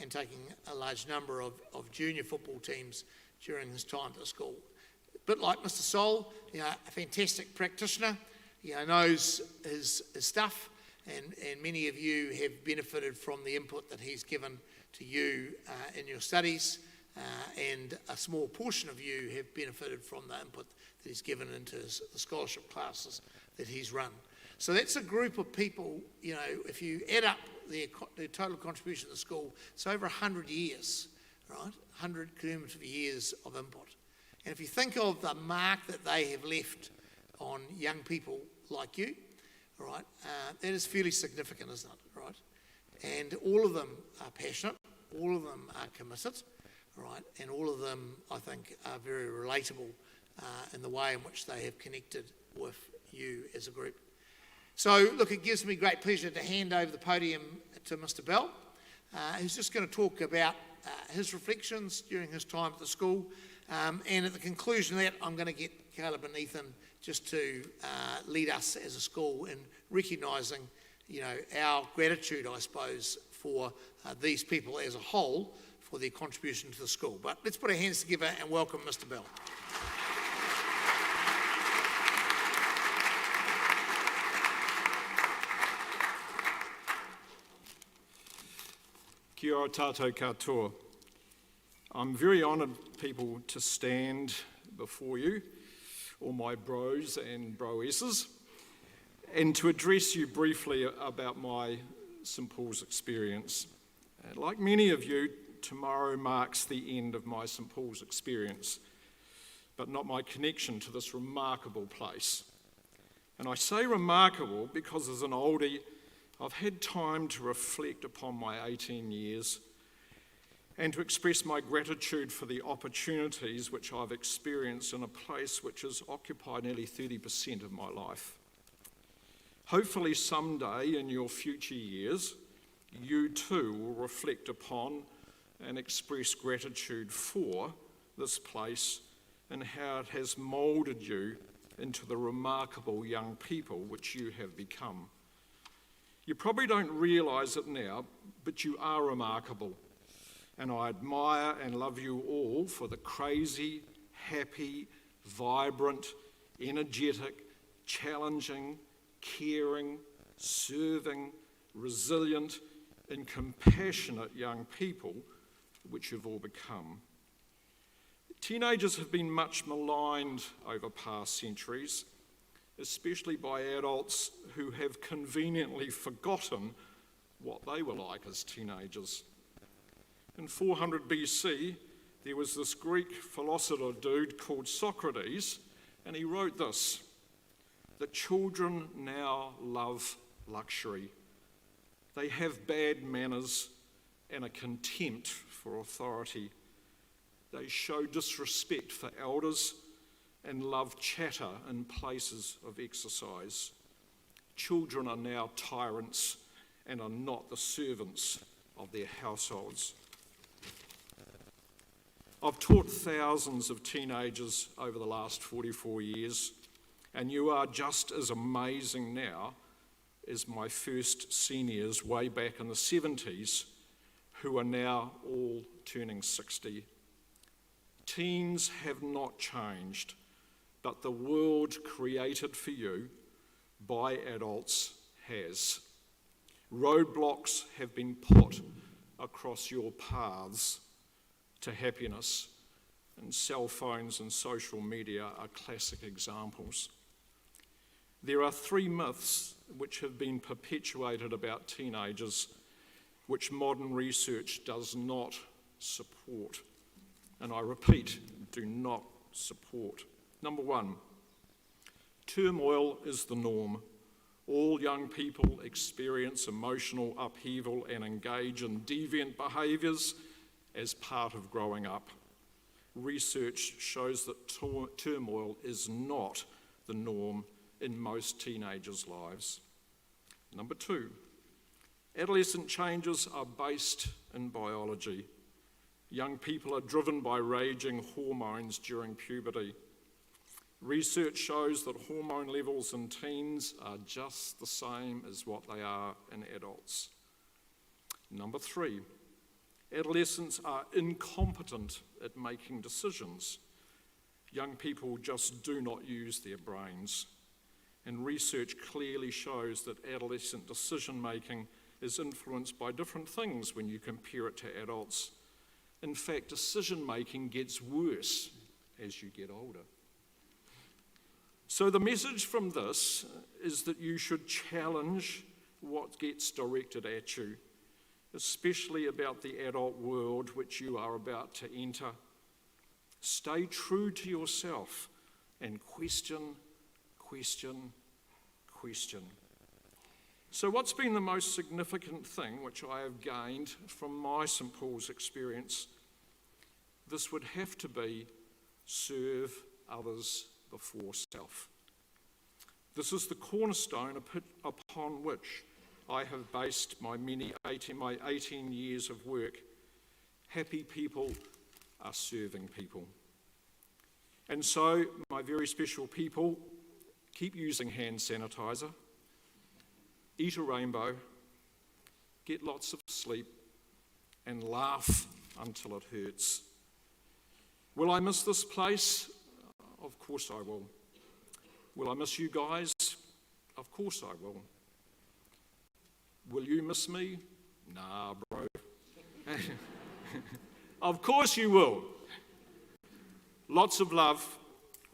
and taking a large number of junior football teams during his time at the school. A bit like Mr. Sol, a fantastic practitioner, knows his stuff, and many of you have benefited from the input that he's given to you in your studies, and a small portion of you have benefited from the input that he's given into the scholarship classes that he's run. So that's a group of people, if you add up their total contribution to the school, it's over 100 years, right? 100 cumulative years of input. And if you think of the mark that they have left on young people like you, right, that is fairly significant, isn't it, right? And all of them are passionate, all of them are committed, right? And all of them, I think, are very relatable in the way in which they have connected with you as a group. So, look, it gives me great pleasure to hand over the podium to Mr. Bell, who's just going to talk about his reflections during his time at the school. And at the conclusion of that, I'm going to get Caleb and Ethan just to lead us as a school in recognising, our gratitude, I suppose, for these people as a whole for their contribution to the school. But let's put our hands together and welcome Mr. Bell. Kia ora tātou katoa. I'm very honoured, people, to stand before you, all my bros and broesses, and to address you briefly about my St Paul's experience. Like many of you, tomorrow marks the end of my St Paul's experience, but not my connection to this remarkable place. And I say remarkable because as an oldie, I've had time to reflect upon my 18 years and to express my gratitude for the opportunities which I've experienced in a place which has occupied nearly 30% of my life. Hopefully someday in your future years, you too will reflect upon and express gratitude for this place and how it has moulded you into the remarkable young people which you have become. You probably don't realise it now, but you are remarkable. And I admire and love you all for the crazy, happy, vibrant, energetic, challenging, caring, serving, resilient, and compassionate young people, which you've all become. Teenagers have been much maligned over past centuries, especially by adults who have conveniently forgotten what they were like as teenagers. In 400 BC, there was this Greek philosopher dude called Socrates, and he wrote this: that children now love luxury. They have bad manners and a contempt for authority. They show disrespect for elders and love chatter in places of exercise. Children are now tyrants and are not the servants of their households. I've taught thousands of teenagers over the last 44 years, and you are just as amazing now as my first seniors way back in the 70s, who are now all turning 60. Teens have not changed, but the world created for you by adults has. Roadblocks have been put across your paths to happiness, and cell phones and social media are classic examples. There are 3 myths which have been perpetuated about teenagers, which modern research does not support. And I repeat, do not support. Number 1, turmoil is the norm. All young people experience emotional upheaval and engage in deviant behaviours as part of growing up. Research shows that turmoil is not the norm in most teenagers' lives. Number 2, adolescent changes are based in biology. Young people are driven by raging hormones during puberty. Research shows that hormone levels in teens are just the same as what they are in adults. Number 3, adolescents are incompetent at making decisions. Young people just do not use their brains. And research clearly shows that adolescent decision-making is influenced by different things when you compare it to adults. In fact, decision-making gets worse as you get older. So the message from this is that you should challenge what gets directed at you, especially about the adult world which you are about to enter. Stay true to yourself and question. So what's been the most significant thing which I have gained from my St. Paul's experience? This would have to be serve others before self. This is the cornerstone upon which I have based my 18 years of work. Happy people are serving people. And so, my very special people, keep using hand sanitizer, eat a rainbow, get lots of sleep, and laugh until it hurts. Will I miss this place? Of course I will. Will I miss you guys? Of course I will. Will you miss me? Nah, bro. Of course you will. Lots of love,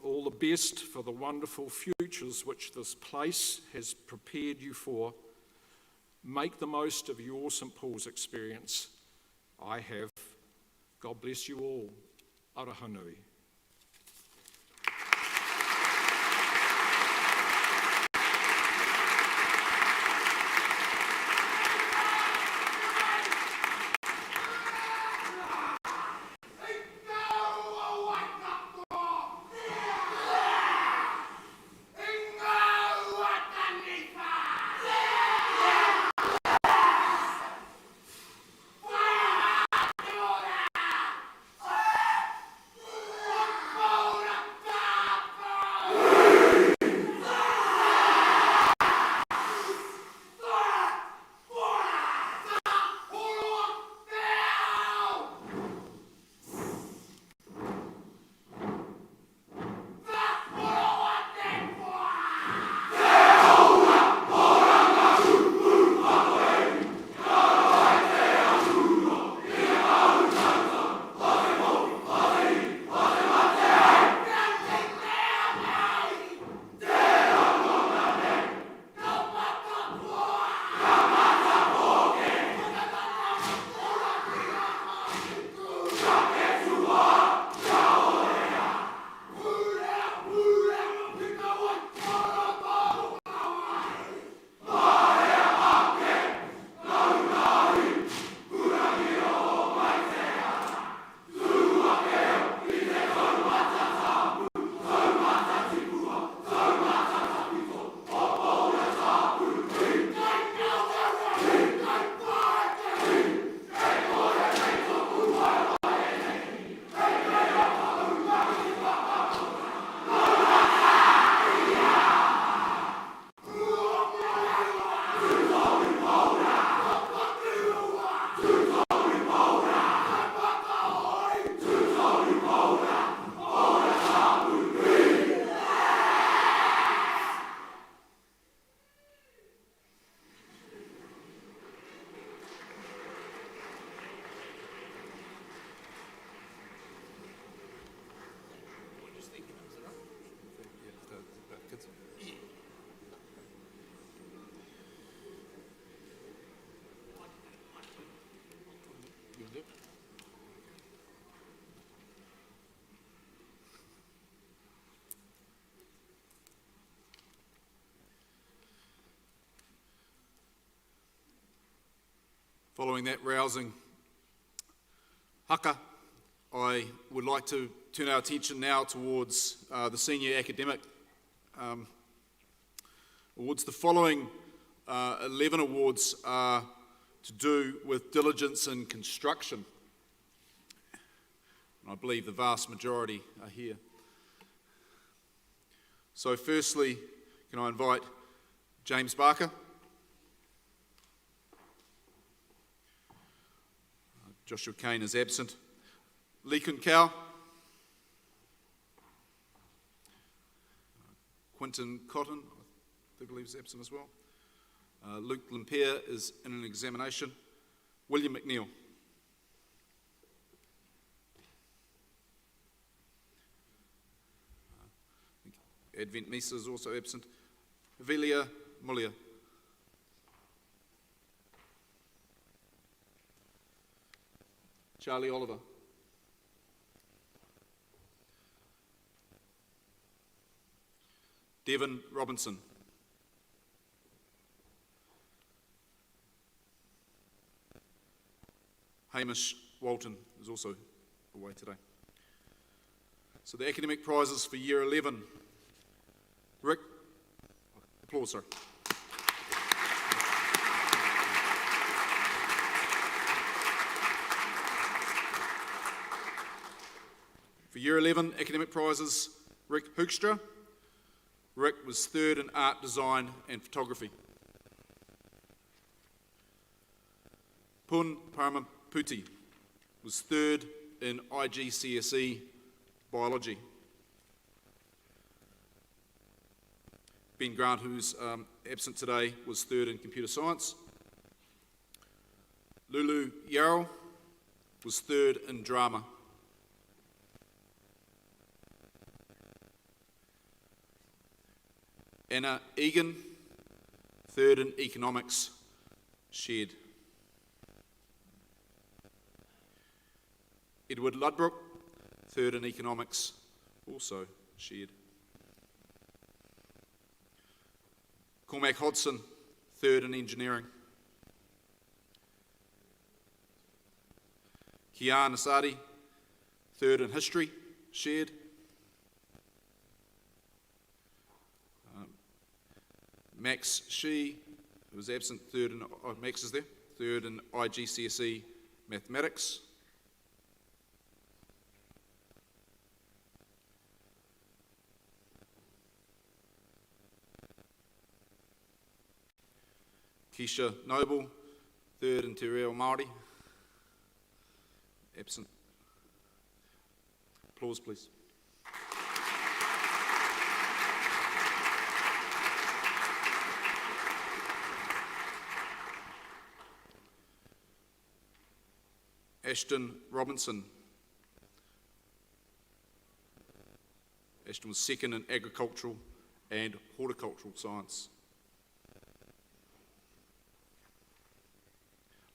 all the best for the wonderful futures which this place has prepared you for. Make the most of your St. Paul's experience. I have. God bless you all. Araha nui. Following that rousing haka, I would like to turn our attention now towards the senior academic awards. The following 11 awards are to do with diligence in construction. I believe the vast majority are here. So firstly, can I invite James Barker, Joshua Kane is absent, Lee Kun Kao, Quinton Cotton, I believe is absent as well, Luke Lempier is in an examination, William McNeil. Advent Misa is also absent. Velia Mulia. Charlie Oliver. Devon Robinson. Hamish Walton is also away today. So the academic prizes for year 11. Rick, applause, sir. For year 11 academic prizes, Rick Hoekstra. Rick was third in art, design and photography. Pun Paramaputi was third in IGCSE biology. Ben Grant, who's absent today, was third in computer science. Lulu Yarrow was third in drama. Anna Egan, third in economics, shared. Edward Ludbrook, third in economics, also shared. Cormac Hodson, third in engineering. Kian Asadi, third in history, shared. Max Shee, who was absent, third in, Max is there, third in IGCSE mathematics. Keisha Noble, third in Te Reo Māori, absent. Applause, please. Ashton Robinson. Ashton was second in agricultural and horticultural science.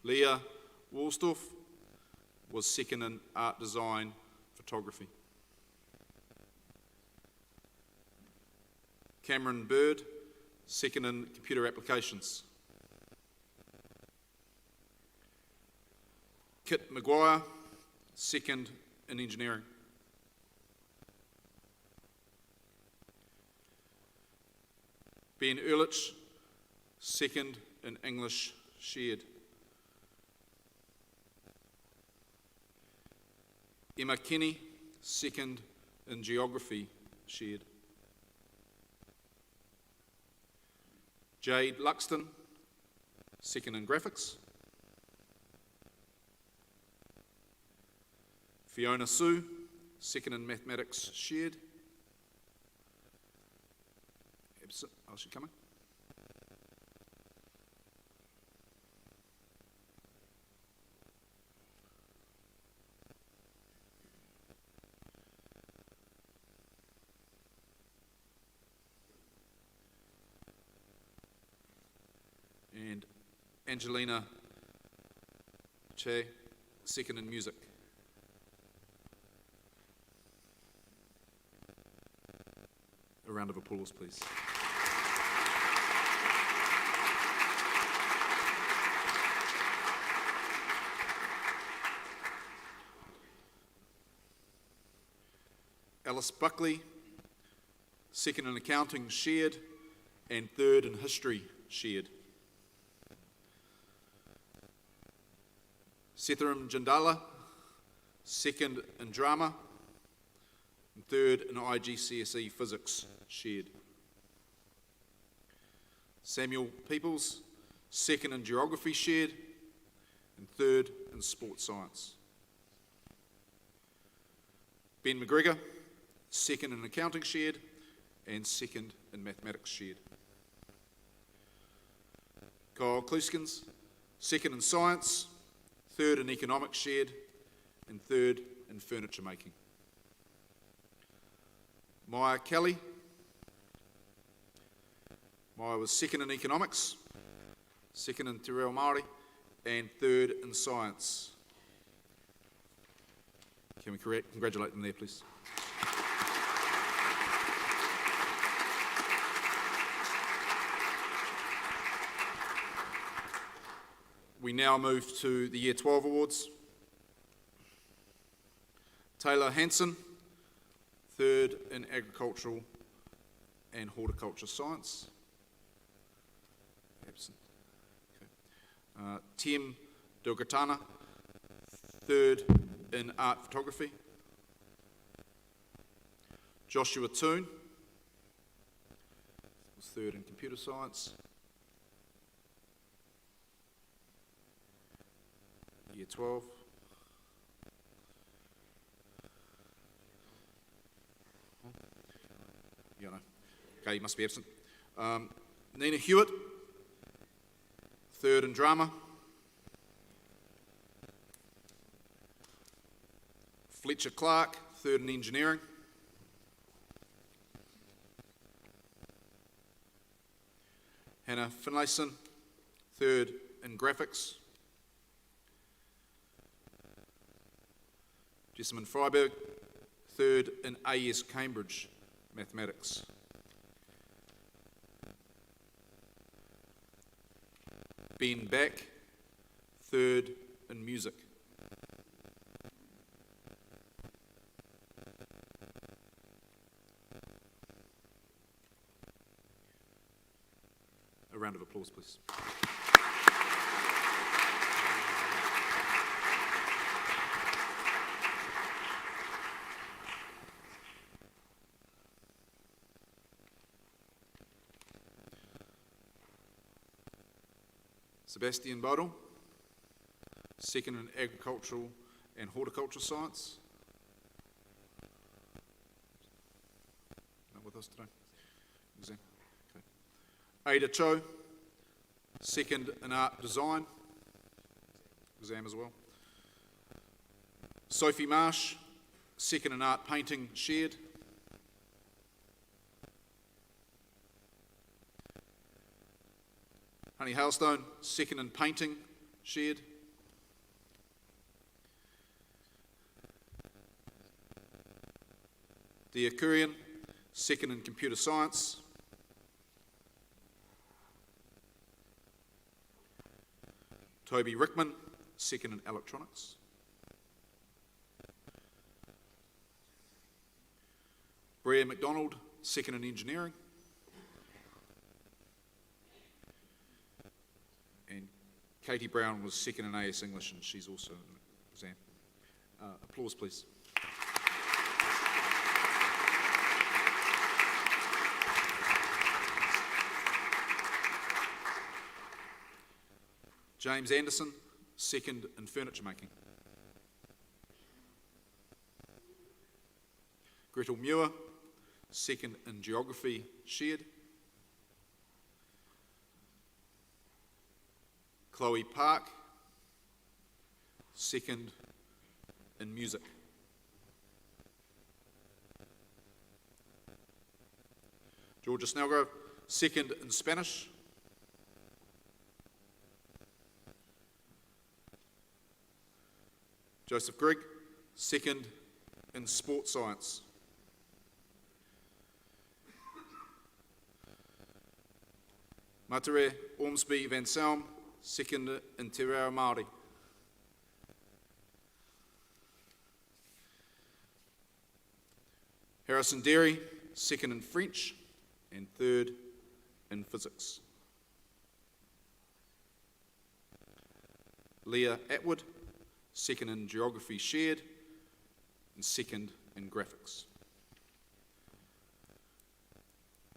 Leah Woolstorff was second in art design photography. Cameron Bird, second in computer applications. Kit Maguire, second in engineering. Ben Ehrlich, second in English shared. Emma Kenny, second in geography shared. Jade Luxton, second in graphics. Fiona Sue, second in mathematics shared. Absent. Oh, she coming? And Angelina Che, second in music. A round of applause, please. Alice Buckley, second in accounting, shared, and third in history, shared. Setharam Jindala, second in drama, and third in IGCSE physics, shared. Samuel Peoples, second in geography, shared, and third in sports science. Ben McGregor, second in accounting, shared, and second in mathematics, shared. Kyle Kluskins, second in science, third in economics, shared, and third in furniture making. Maya Kelly, Maya was second in economics, second in te reo Māori, and third in science. Can we congratulate them there, please? We now move to the Year 12 awards. Taylor Hanson, third in agricultural and horticulture science. Absent. Okay. Tim Delgatana, third in art photography. Joshua Toon was third in computer science. Year 12. Yeah, no. Okay, he must be absent. Nina Hewitt, third in drama. Fletcher Clark, third in engineering. Hannah Finlayson, third in graphics. Jessamine Freiberg, third in AS Cambridge mathematics. Ben Back, third in music. A round of applause, please. Sebastian Bodel, second in agricultural and horticulture science. Not with us today. Exam. Okay. Ada Cho, second in art design. Exam as well. Sophie Marsh, second in art painting, shared. Honey Hailstone, second in painting, shared. Dia Kurian, second in computer science. Toby Rickman, second in electronics. Brea McDonald, second in engineering. And Katie Brown was second in AS English, and she's also in the exam. Applause, please. James Anderson, second in furniture making. Gretel Muir, second in geography, shared. Chloe Park, second in music. Georgia Snellgrove, second in Spanish. Joseph Grigg, second in sports science. Matere Ormsby Van Selm, second in te reo Māori. Harrison Derry, second in French and third in physics. Leah Atwood, second in geography shared and second in graphics.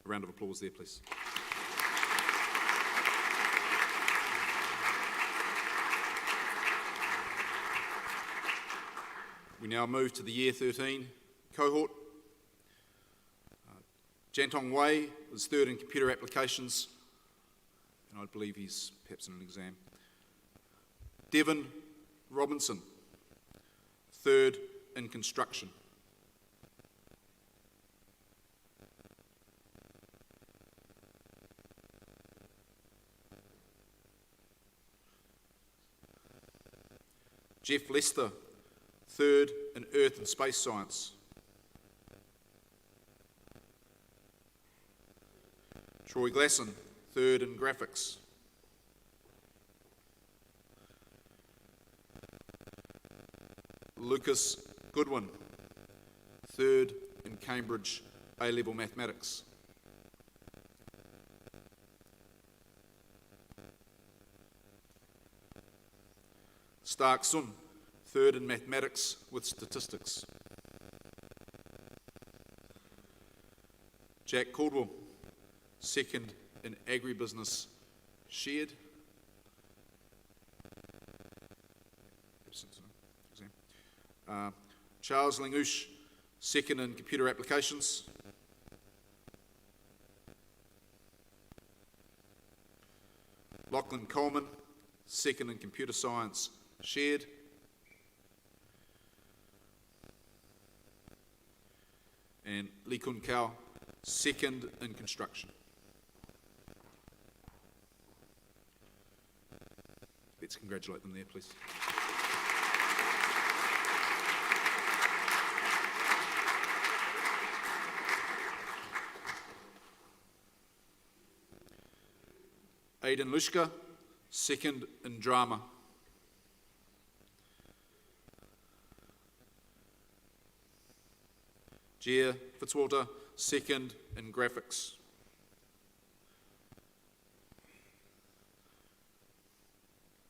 A round of applause there, please. We now move to the Year 13 cohort. Jantong Wei was third in computer applications, and I believe he's perhaps in an exam. Devon Robinson, third in construction. Jeff Lester, third in earth and space science. Troy Glasson, third in graphics. Lucas Goodwin, third in Cambridge A-level mathematics. Stark Sun, third in mathematics with statistics. Jack Caldwell, second in agribusiness shared. Charles Langouche, second in computer applications. Lachlan Coleman, second in computer science shared. And Lee Kun Kao, second in construction. Let's congratulate them there, please. Aidan Lushka, second in drama. Gia Fitzwater, second in graphics.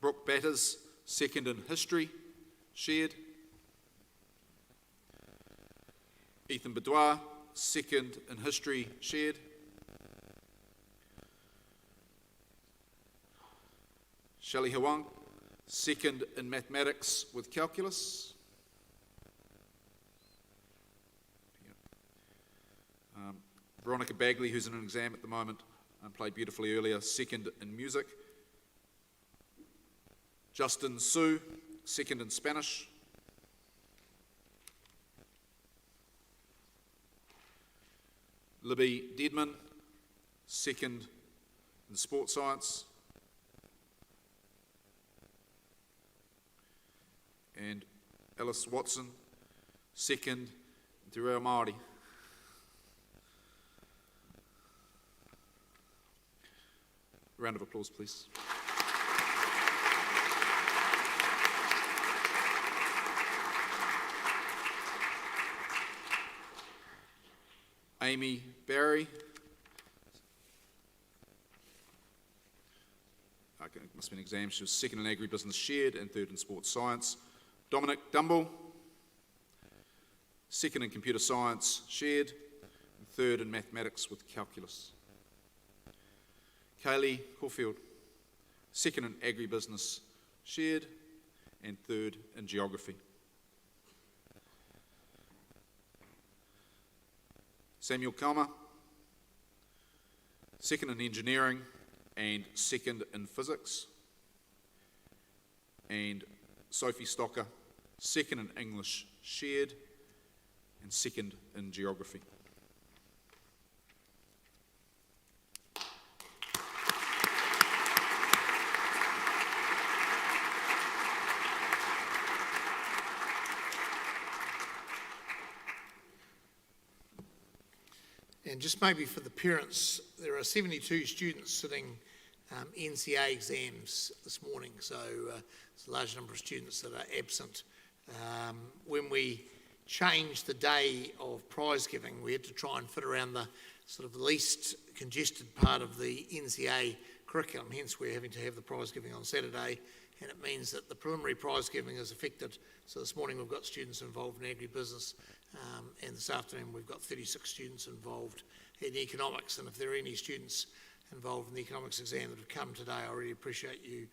Brooke Batters, second in history, shared. Ethan Boudoir, second in history, shared. Shelley Hwang, second in mathematics with calculus. Veronica Bagley, who's in an exam at the moment, played beautifully earlier, second in music. Justin Su, second in Spanish. Libby Deadman, second in sports science. And Alice Watson, second in Te Reo Māori. A round of applause, please. Amy Barry. Okay, it must be an exam. She was second in agribusiness shared and third in sports science. Dominic Dumble, second in computer science shared and third in mathematics with calculus. Kaylee Caulfield, second in agribusiness shared and third in geography. Samuel Kalma, second in engineering and second in physics. And Sophie Stocker, second in English shared and second in geography. And just maybe for the parents, there are 72 students sitting NCA exams this morning, so it's a large number of students that are absent. When we changed the day of prize giving. We had to try and fit around the sort of least congested part of the NCA curriculum, hence we're having to have the prize giving on Saturday, and it means that the preliminary prize giving is affected. So this morning we've got students involved in agribusiness, and this afternoon we've got 36 students involved in economics, and if there are any students involved in the economics exam that have come today, I really appreciate you,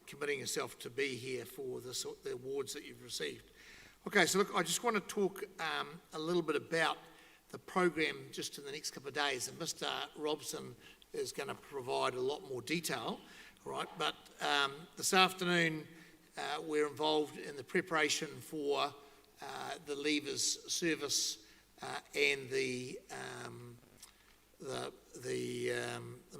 committing yourself to be here for the awards that you've received. Okay, so look, I just want to talk a little bit about the program just in the next couple of days, and Mr. Robson is going to provide a lot more detail, right? But this afternoon we're involved in the preparation for the Leavers service and the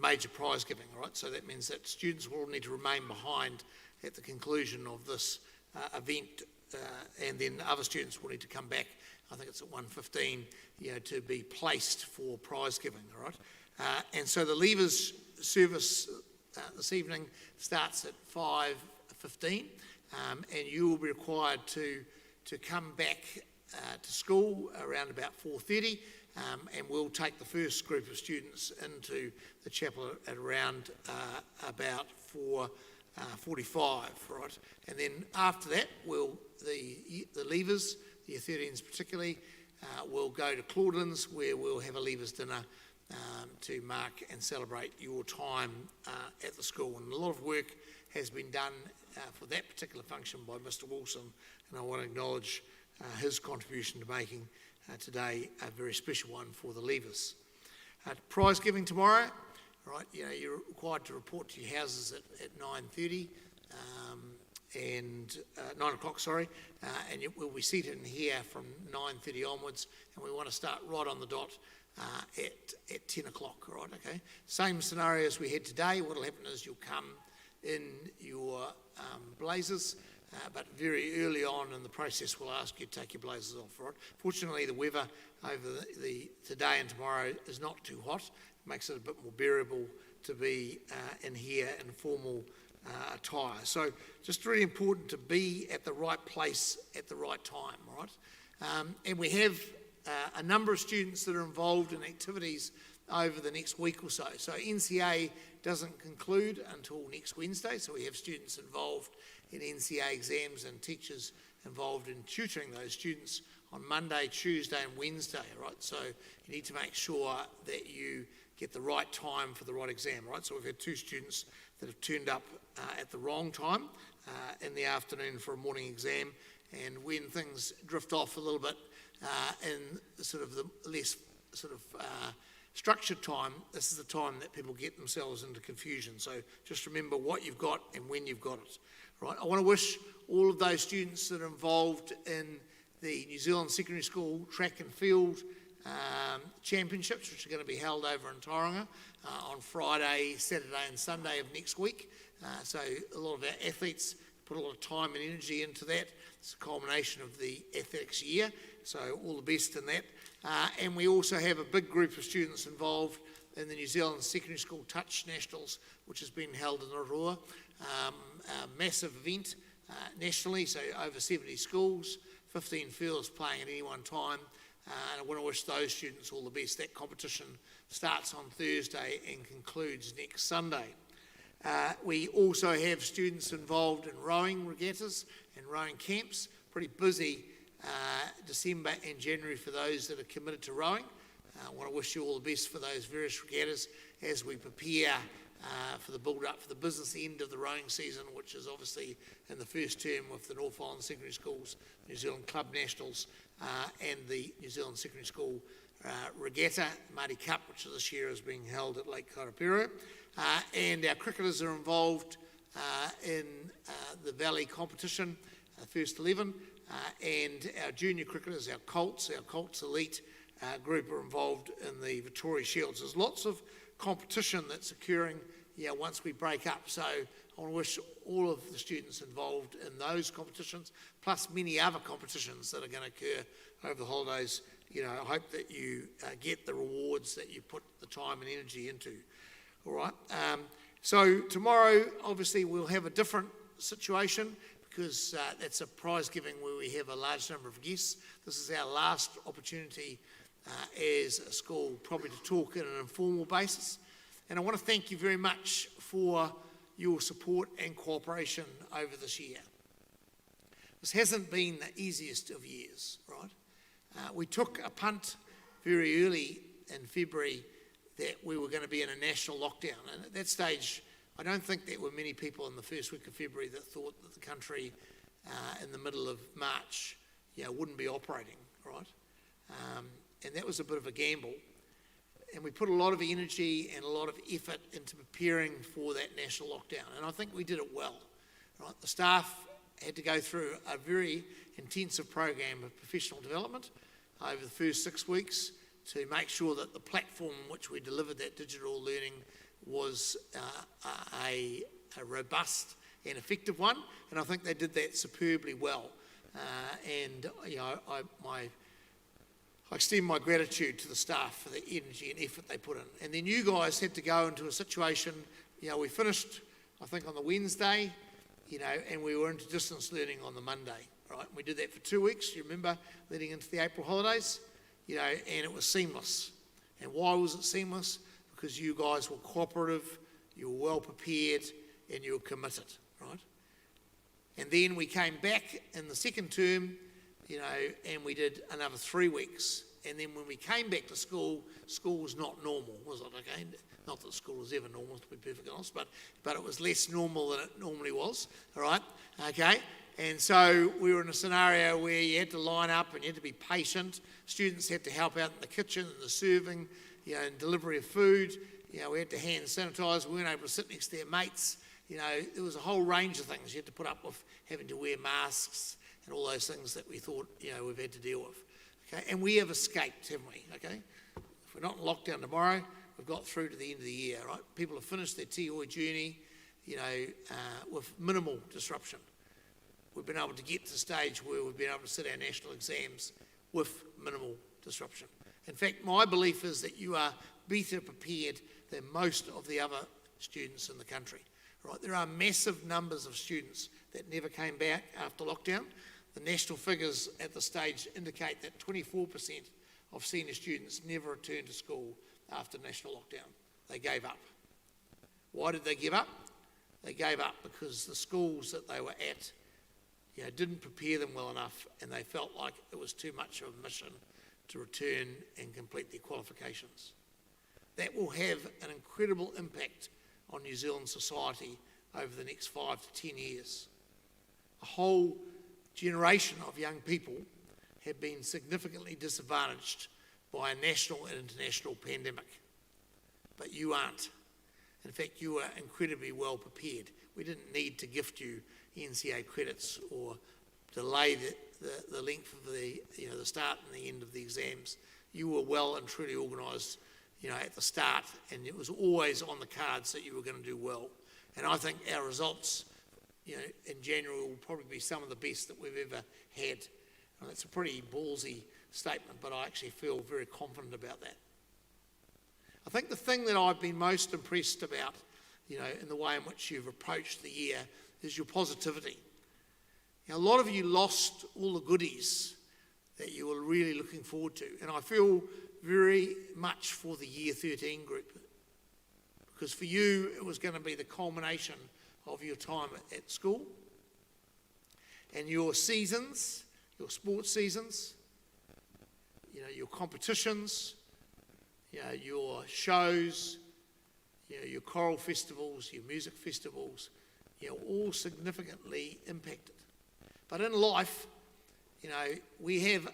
major prize giving, right? So that means that students will need to remain behind at the conclusion of this event, and then other students will need to come back. I think it's at 1:15, to be placed for prize giving, all right? And so the Leavers service this evening starts at 5:15, and you will be required to come back to school around about 4:30, and we'll take the first group of students into the chapel at around about 4:45, right? And then after that, the Leavers, the Year 13s particularly, will go to Claudelands, where we'll have a Leavers dinner to mark and celebrate your time at the school. And a lot of work has been done for that particular function by Mr. Wilson, and I want to acknowledge his contribution to making today a very special one for the Leavers. Prize giving tomorrow, right? You're required to report to your houses at 9:30 and 9 o'clock, sorry, and we'll be seated in here from 9:30 onwards, and we want to start right on the dot at 10 o'clock, all right, okay? Same scenario as we had today. What will happen is you'll come in your blazers, but very early on in the process we'll ask you to take your blazers off, right? Fortunately, the weather over the today and tomorrow is not too hot. It makes it a bit more bearable to be in here in formal attire. So just really important to be at the right place at the right time, right? And we have a number of students that are involved in activities over the next week or so. So NCA doesn't conclude until next Wednesday, so we have students involved in NCA exams and teachers involved in tutoring those students on Monday, Tuesday and Wednesday, right? So you need to make sure that you get the right time for the right exam, right? So we've had 2 students that have turned up at the wrong time in the afternoon for a morning exam, and when things drift off a little bit in sort of the less structured time, this is the time that people get themselves into confusion. So just remember what you've got and when you've got it, right? I want to wish all of those students that are involved in the New Zealand Secondary School Track and Field Championships, which are going to be held over in Tauranga on Friday, Saturday and Sunday of next week. So a lot of our athletes put a lot of time and energy into that. It's a culmination of the athletics year, so all the best in that. And we also have a big group of students involved in the New Zealand Secondary School Touch Nationals, which has been held in Rotorua. A massive event nationally, so over 70 schools, 15 fields playing at any one time. And I want to wish those students all the best. That competition starts on Thursday and concludes next Sunday. We also have students involved in rowing regattas and rowing camps. Pretty busy December and January for those that are committed to rowing. I want to wish you all the best for those various regattas as we prepare for the build-up for the business end of the rowing season, which is obviously in the first term with the North Island Secondary Schools, New Zealand Club Nationals, and the New Zealand Secondary School Regatta, Māori Cup, which this year is being held at Lake Karapiro. And our cricketers are involved in the Valley competition, first 11, and our junior cricketers, our Colts Elite group are involved in the Victoria Shields. There's lots of competition that's occurring once we break up. So I want to wish all of the students involved in those competitions, plus many other competitions that are going to occur over the holidays. I hope that you get the rewards that you put the time and energy into. All right. So tomorrow, obviously, we'll have a different situation because that's a prize giving where we have a large number of guests. This is our last opportunity as a school probably to talk in an informal basis. And I want to thank you very much for your support and cooperation over this year. This hasn't been the easiest of years, right? We took a punt very early in February that we were going to be in a national lockdown. And at that stage, I don't think there were many people in the first week of February that thought that the country in the middle of March wouldn't be operating, right? And that was a bit of a gamble. And we put a lot of energy and a lot of effort into preparing for that national lockdown. And I think we did it well, right? The staff had to go through a very intensive program of professional development over the first 6 weeks to make sure that the platform in which we delivered that digital learning was a robust and effective one, and I think they did that superbly well. I extend my gratitude to the staff for the energy and effort they put in. And then you guys had to go into a situation, we finished, I think, on the Wednesday, and we were into distance learning on the Monday, right? We did that for 2 weeks, you remember, leading into the April holidays, and it was seamless. And why was it seamless? Because you guys were cooperative, you were well prepared, and you were committed, right? And then we came back in the second term, and we did another 3 weeks. And then when we came back to school, school was not normal, was it? Okay, not that school was ever normal, to be perfectly honest, but it was less normal than it normally was, all right? Okay, and so we were in a scenario where you had to line up and you had to be patient. Students had to help out in the kitchen and the serving, and delivery of food. We had to hand sanitise. We weren't able to sit next to their mates. There was a whole range of things you had to put up with, having to wear masks and all those things that we thought, we've had to deal with. Okay, and we have escaped, haven't we? Okay, if we're not in lockdown tomorrow, we've got through to the end of the year, right? People have finished their TOI journey, with minimal disruption. We've been able to get to the stage where we've been able to sit our national exams with minimal disruption. In fact, my belief is that you are better prepared than most of the other students in the country. Right? There are massive numbers of students that never came back after lockdown. The national figures at the stage indicate that 24% of senior students never returned to school after national lockdown. They gave up. Why did they give up? They gave up because the schools that they were at didn't prepare them well enough, and they felt like it was too much of a mission to return and complete their qualifications. That will have an incredible impact on New Zealand society over the next 5 to 10 years. A whole generation of young people have been significantly disadvantaged by a national and international pandemic. But you aren't. In fact, you are incredibly well prepared. We didn't need to gift you NCA credits or delay the length of the start and the end of the exams. You were well and truly organised at the start, and it was always on the cards that you were going to do well. And I think our results, in January will probably be some of the best that we've ever had. And that's a pretty ballsy statement, but I actually feel very confident about that. I think the thing that I've been most impressed about, in the way in which you've approached the year, is your positivity. A lot of you lost all the goodies that you were really looking forward to, and I feel very much for the Year 13 group, because for you it was going to be the culmination of your time at school, and your seasons, your sports seasons, your competitions, your shows, your choral festivals, your music festivals, all significantly impacted. But in life, we have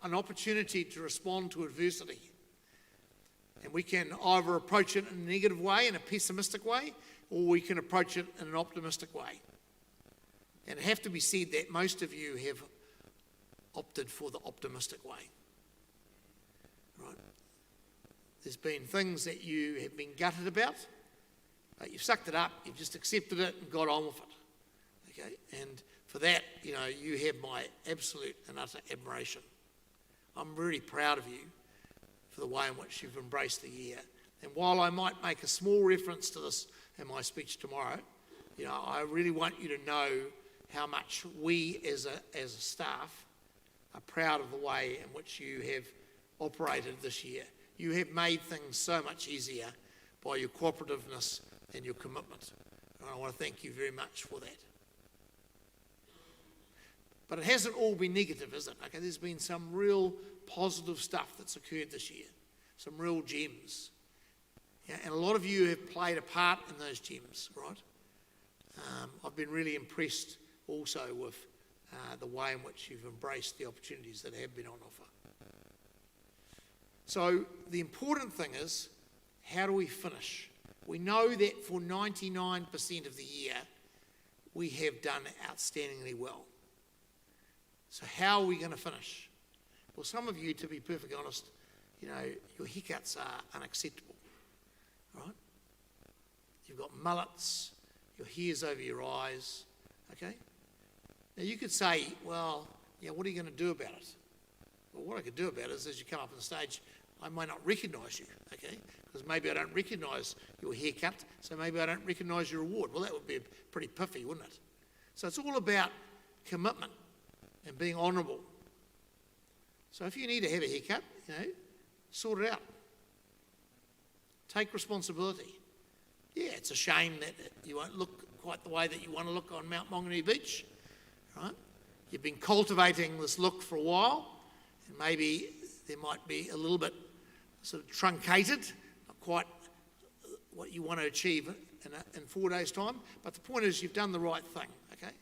an opportunity to respond to adversity. And we can either approach it in a negative way, in a pessimistic way, or we can approach it in an optimistic way. And it have to be said that most of you have opted for the optimistic way. Right? There's been things that you have been gutted about, but you've sucked it up, you've just accepted it and got on with it. Okay? And for that, you have my absolute and utter admiration. I'm really proud of you for the way in which you've embraced the year. And while I might make a small reference to this in my speech tomorrow, I really want you to know how much we as a staff are proud of the way in which you have operated this year. You have made things so much easier by your cooperativeness and your commitment. And I want to thank you very much for that. But it hasn't all been negative, is it? Okay, there's been some real positive stuff that's occurred this year, some real gems. Yeah, and a lot of you have played a part in those gems, right? I've been really impressed also with the way in which you've embraced the opportunities that have been on offer. So the important thing is, how do we finish? We know that for 99% of the year, we have done outstandingly well. So how are we going to finish? Well, some of you, to be perfectly honest, your haircuts are unacceptable, right? You've got mullets, your hair's over your eyes, okay? Now you could say, well, what are you going to do about it? Well, what I could do about it is, as you come up on the stage, I might not recognise you, okay? Because maybe I don't recognise your haircut, so maybe I don't recognise your award. Well, that would be pretty piffy, wouldn't it? So it's all about commitment and being honourable. So if you need to have a haircut, sort it out. Take responsibility. Yeah, it's a shame that you won't look quite the way that you want to look on Mount Maunganui Beach, right? You've been cultivating this look for a while, and maybe there might be a little bit sort of truncated, not quite what you want to achieve in 4 days' time, but the point is you've done the right thing, okay?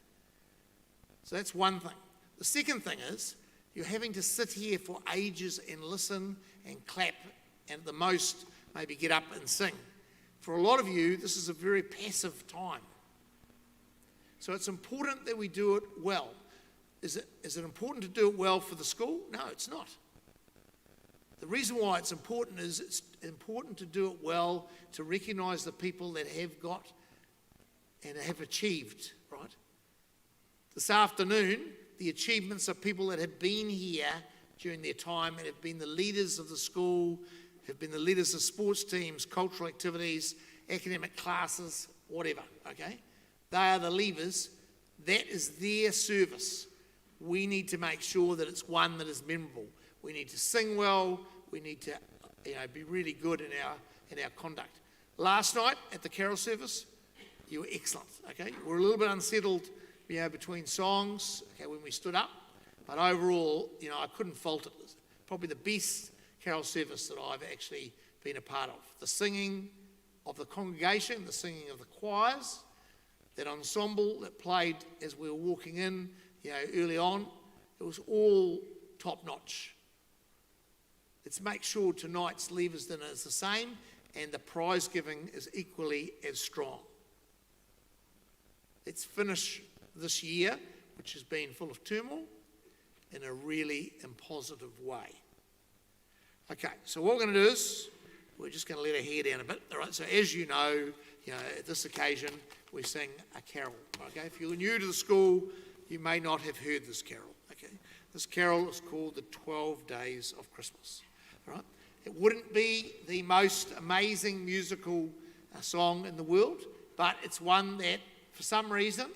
So that's one thing. The second thing is you're having to sit here for ages and listen and clap and at the most maybe get up and sing. For a lot of you, this is a very passive time. So it's important that we do it well. Is it important to do it well for the school? No, it's not. The reason why it's important is it's important to do it well to recognise the people that have got and have achieved, right? This afternoon, the achievements of people that have been here during their time and have been the leaders of the school, have been the leaders of sports teams, cultural activities, academic classes, whatever, okay? They are the levers. That is their service. We need to make sure that it's one that is memorable. We need to sing well. We need to be really good in our conduct. Last night at the carol service, you were excellent, okay? We were a little bit unsettled between songs, okay, when we stood up. But overall, I couldn't fault it. It's probably the best carol service that I've actually been a part of. The singing of the congregation, the singing of the choirs, that ensemble that played as we were walking in, early on, it was all top-notch. Let's make sure tonight's Leavers Dinner is the same and the prize giving is equally as strong. Let's finish this year, which has been full of turmoil, in a really positive way. Okay, so what we're going to do is we're just going to let our hair down a bit. All right, so as you know, at this occasion, we sing a carol. Okay, if you're new to the school, you may not have heard this carol. Okay, this carol is called the 12 Days of Christmas. All right, it wouldn't be the most amazing musical song in the world, but it's one that, for some reason,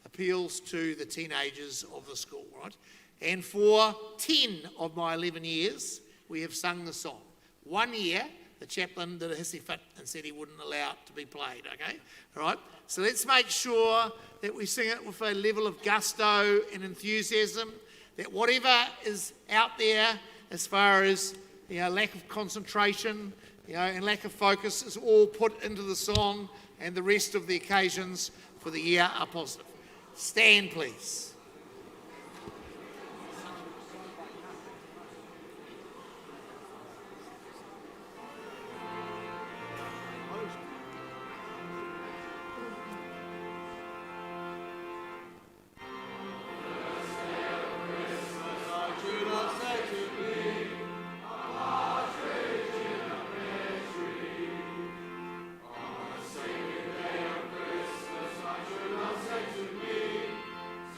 appeals to the teenagers of the school. Right, and for 10 of my 11 years, we have sung the song. 1 year, the chaplain did a hissy fit and said he wouldn't allow it to be played, okay? All right? So let's make sure that we sing it with a level of gusto and enthusiasm, that whatever is out there as far as, lack of concentration, and lack of focus is all put into the song, and the rest of the occasions for the year are positive. Stand, please.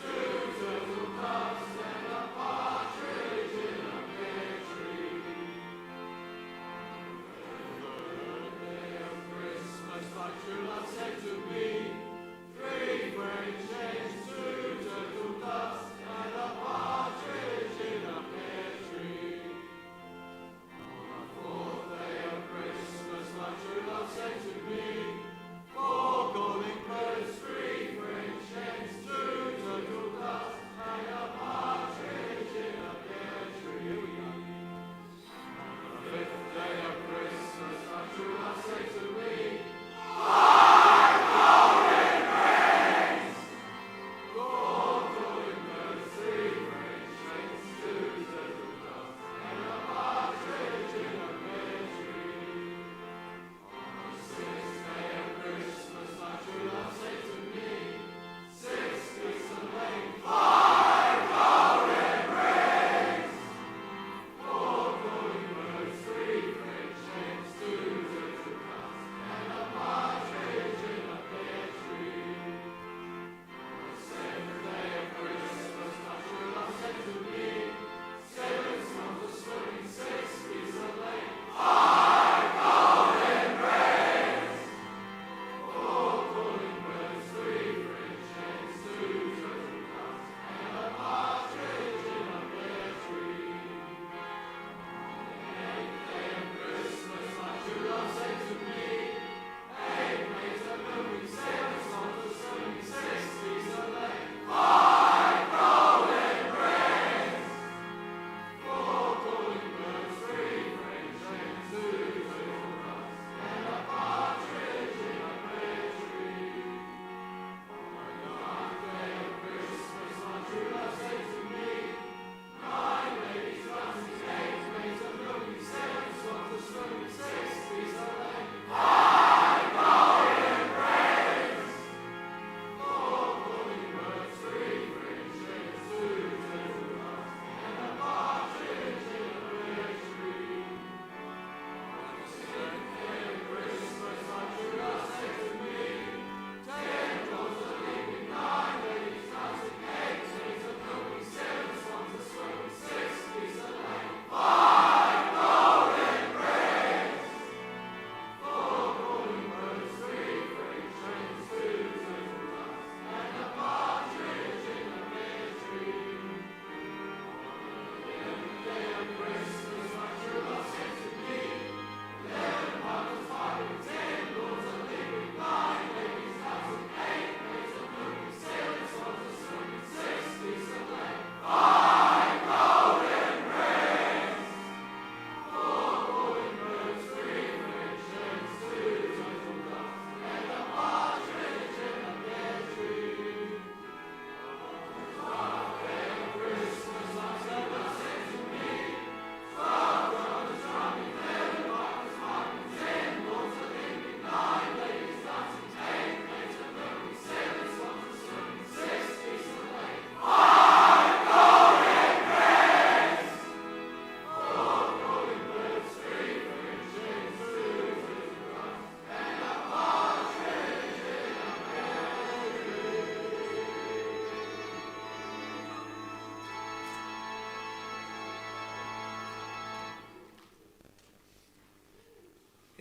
To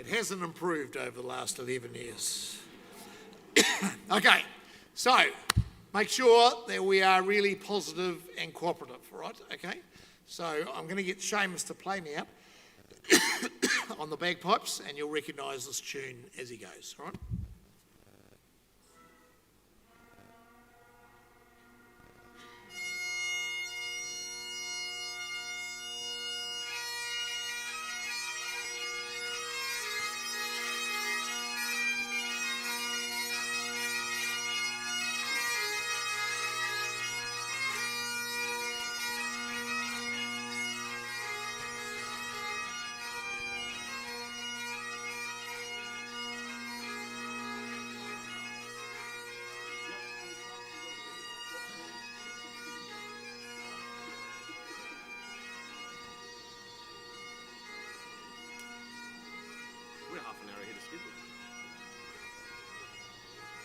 It hasn't improved over the last 11 years. Okay, so make sure that we are really positive and cooperative, right? Okay, so I'm going to get Seamus to play me out on the bagpipes, and you'll recognise this tune as he goes, all right? We're half an hour ahead of schedule.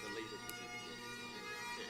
The leaders will take it. Yeah.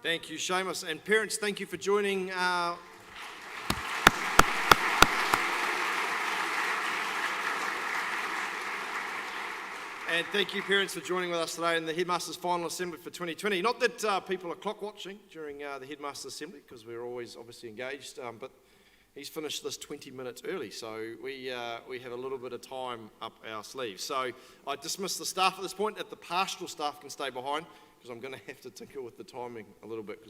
Thank you, Seamus. And parents, thank you for joining. And thank you, parents, for joining with us today in the Headmasters Final Assembly for 2020. Not that people are clock watching during the Headmasters Assembly, because we're always obviously engaged, but he's finished this 20 minutes early, so we have a little bit of time up our sleeves. So I dismiss the staff at this point. If the pastoral staff can stay behind, because I'm going to have to tinker with the timing a little bit, because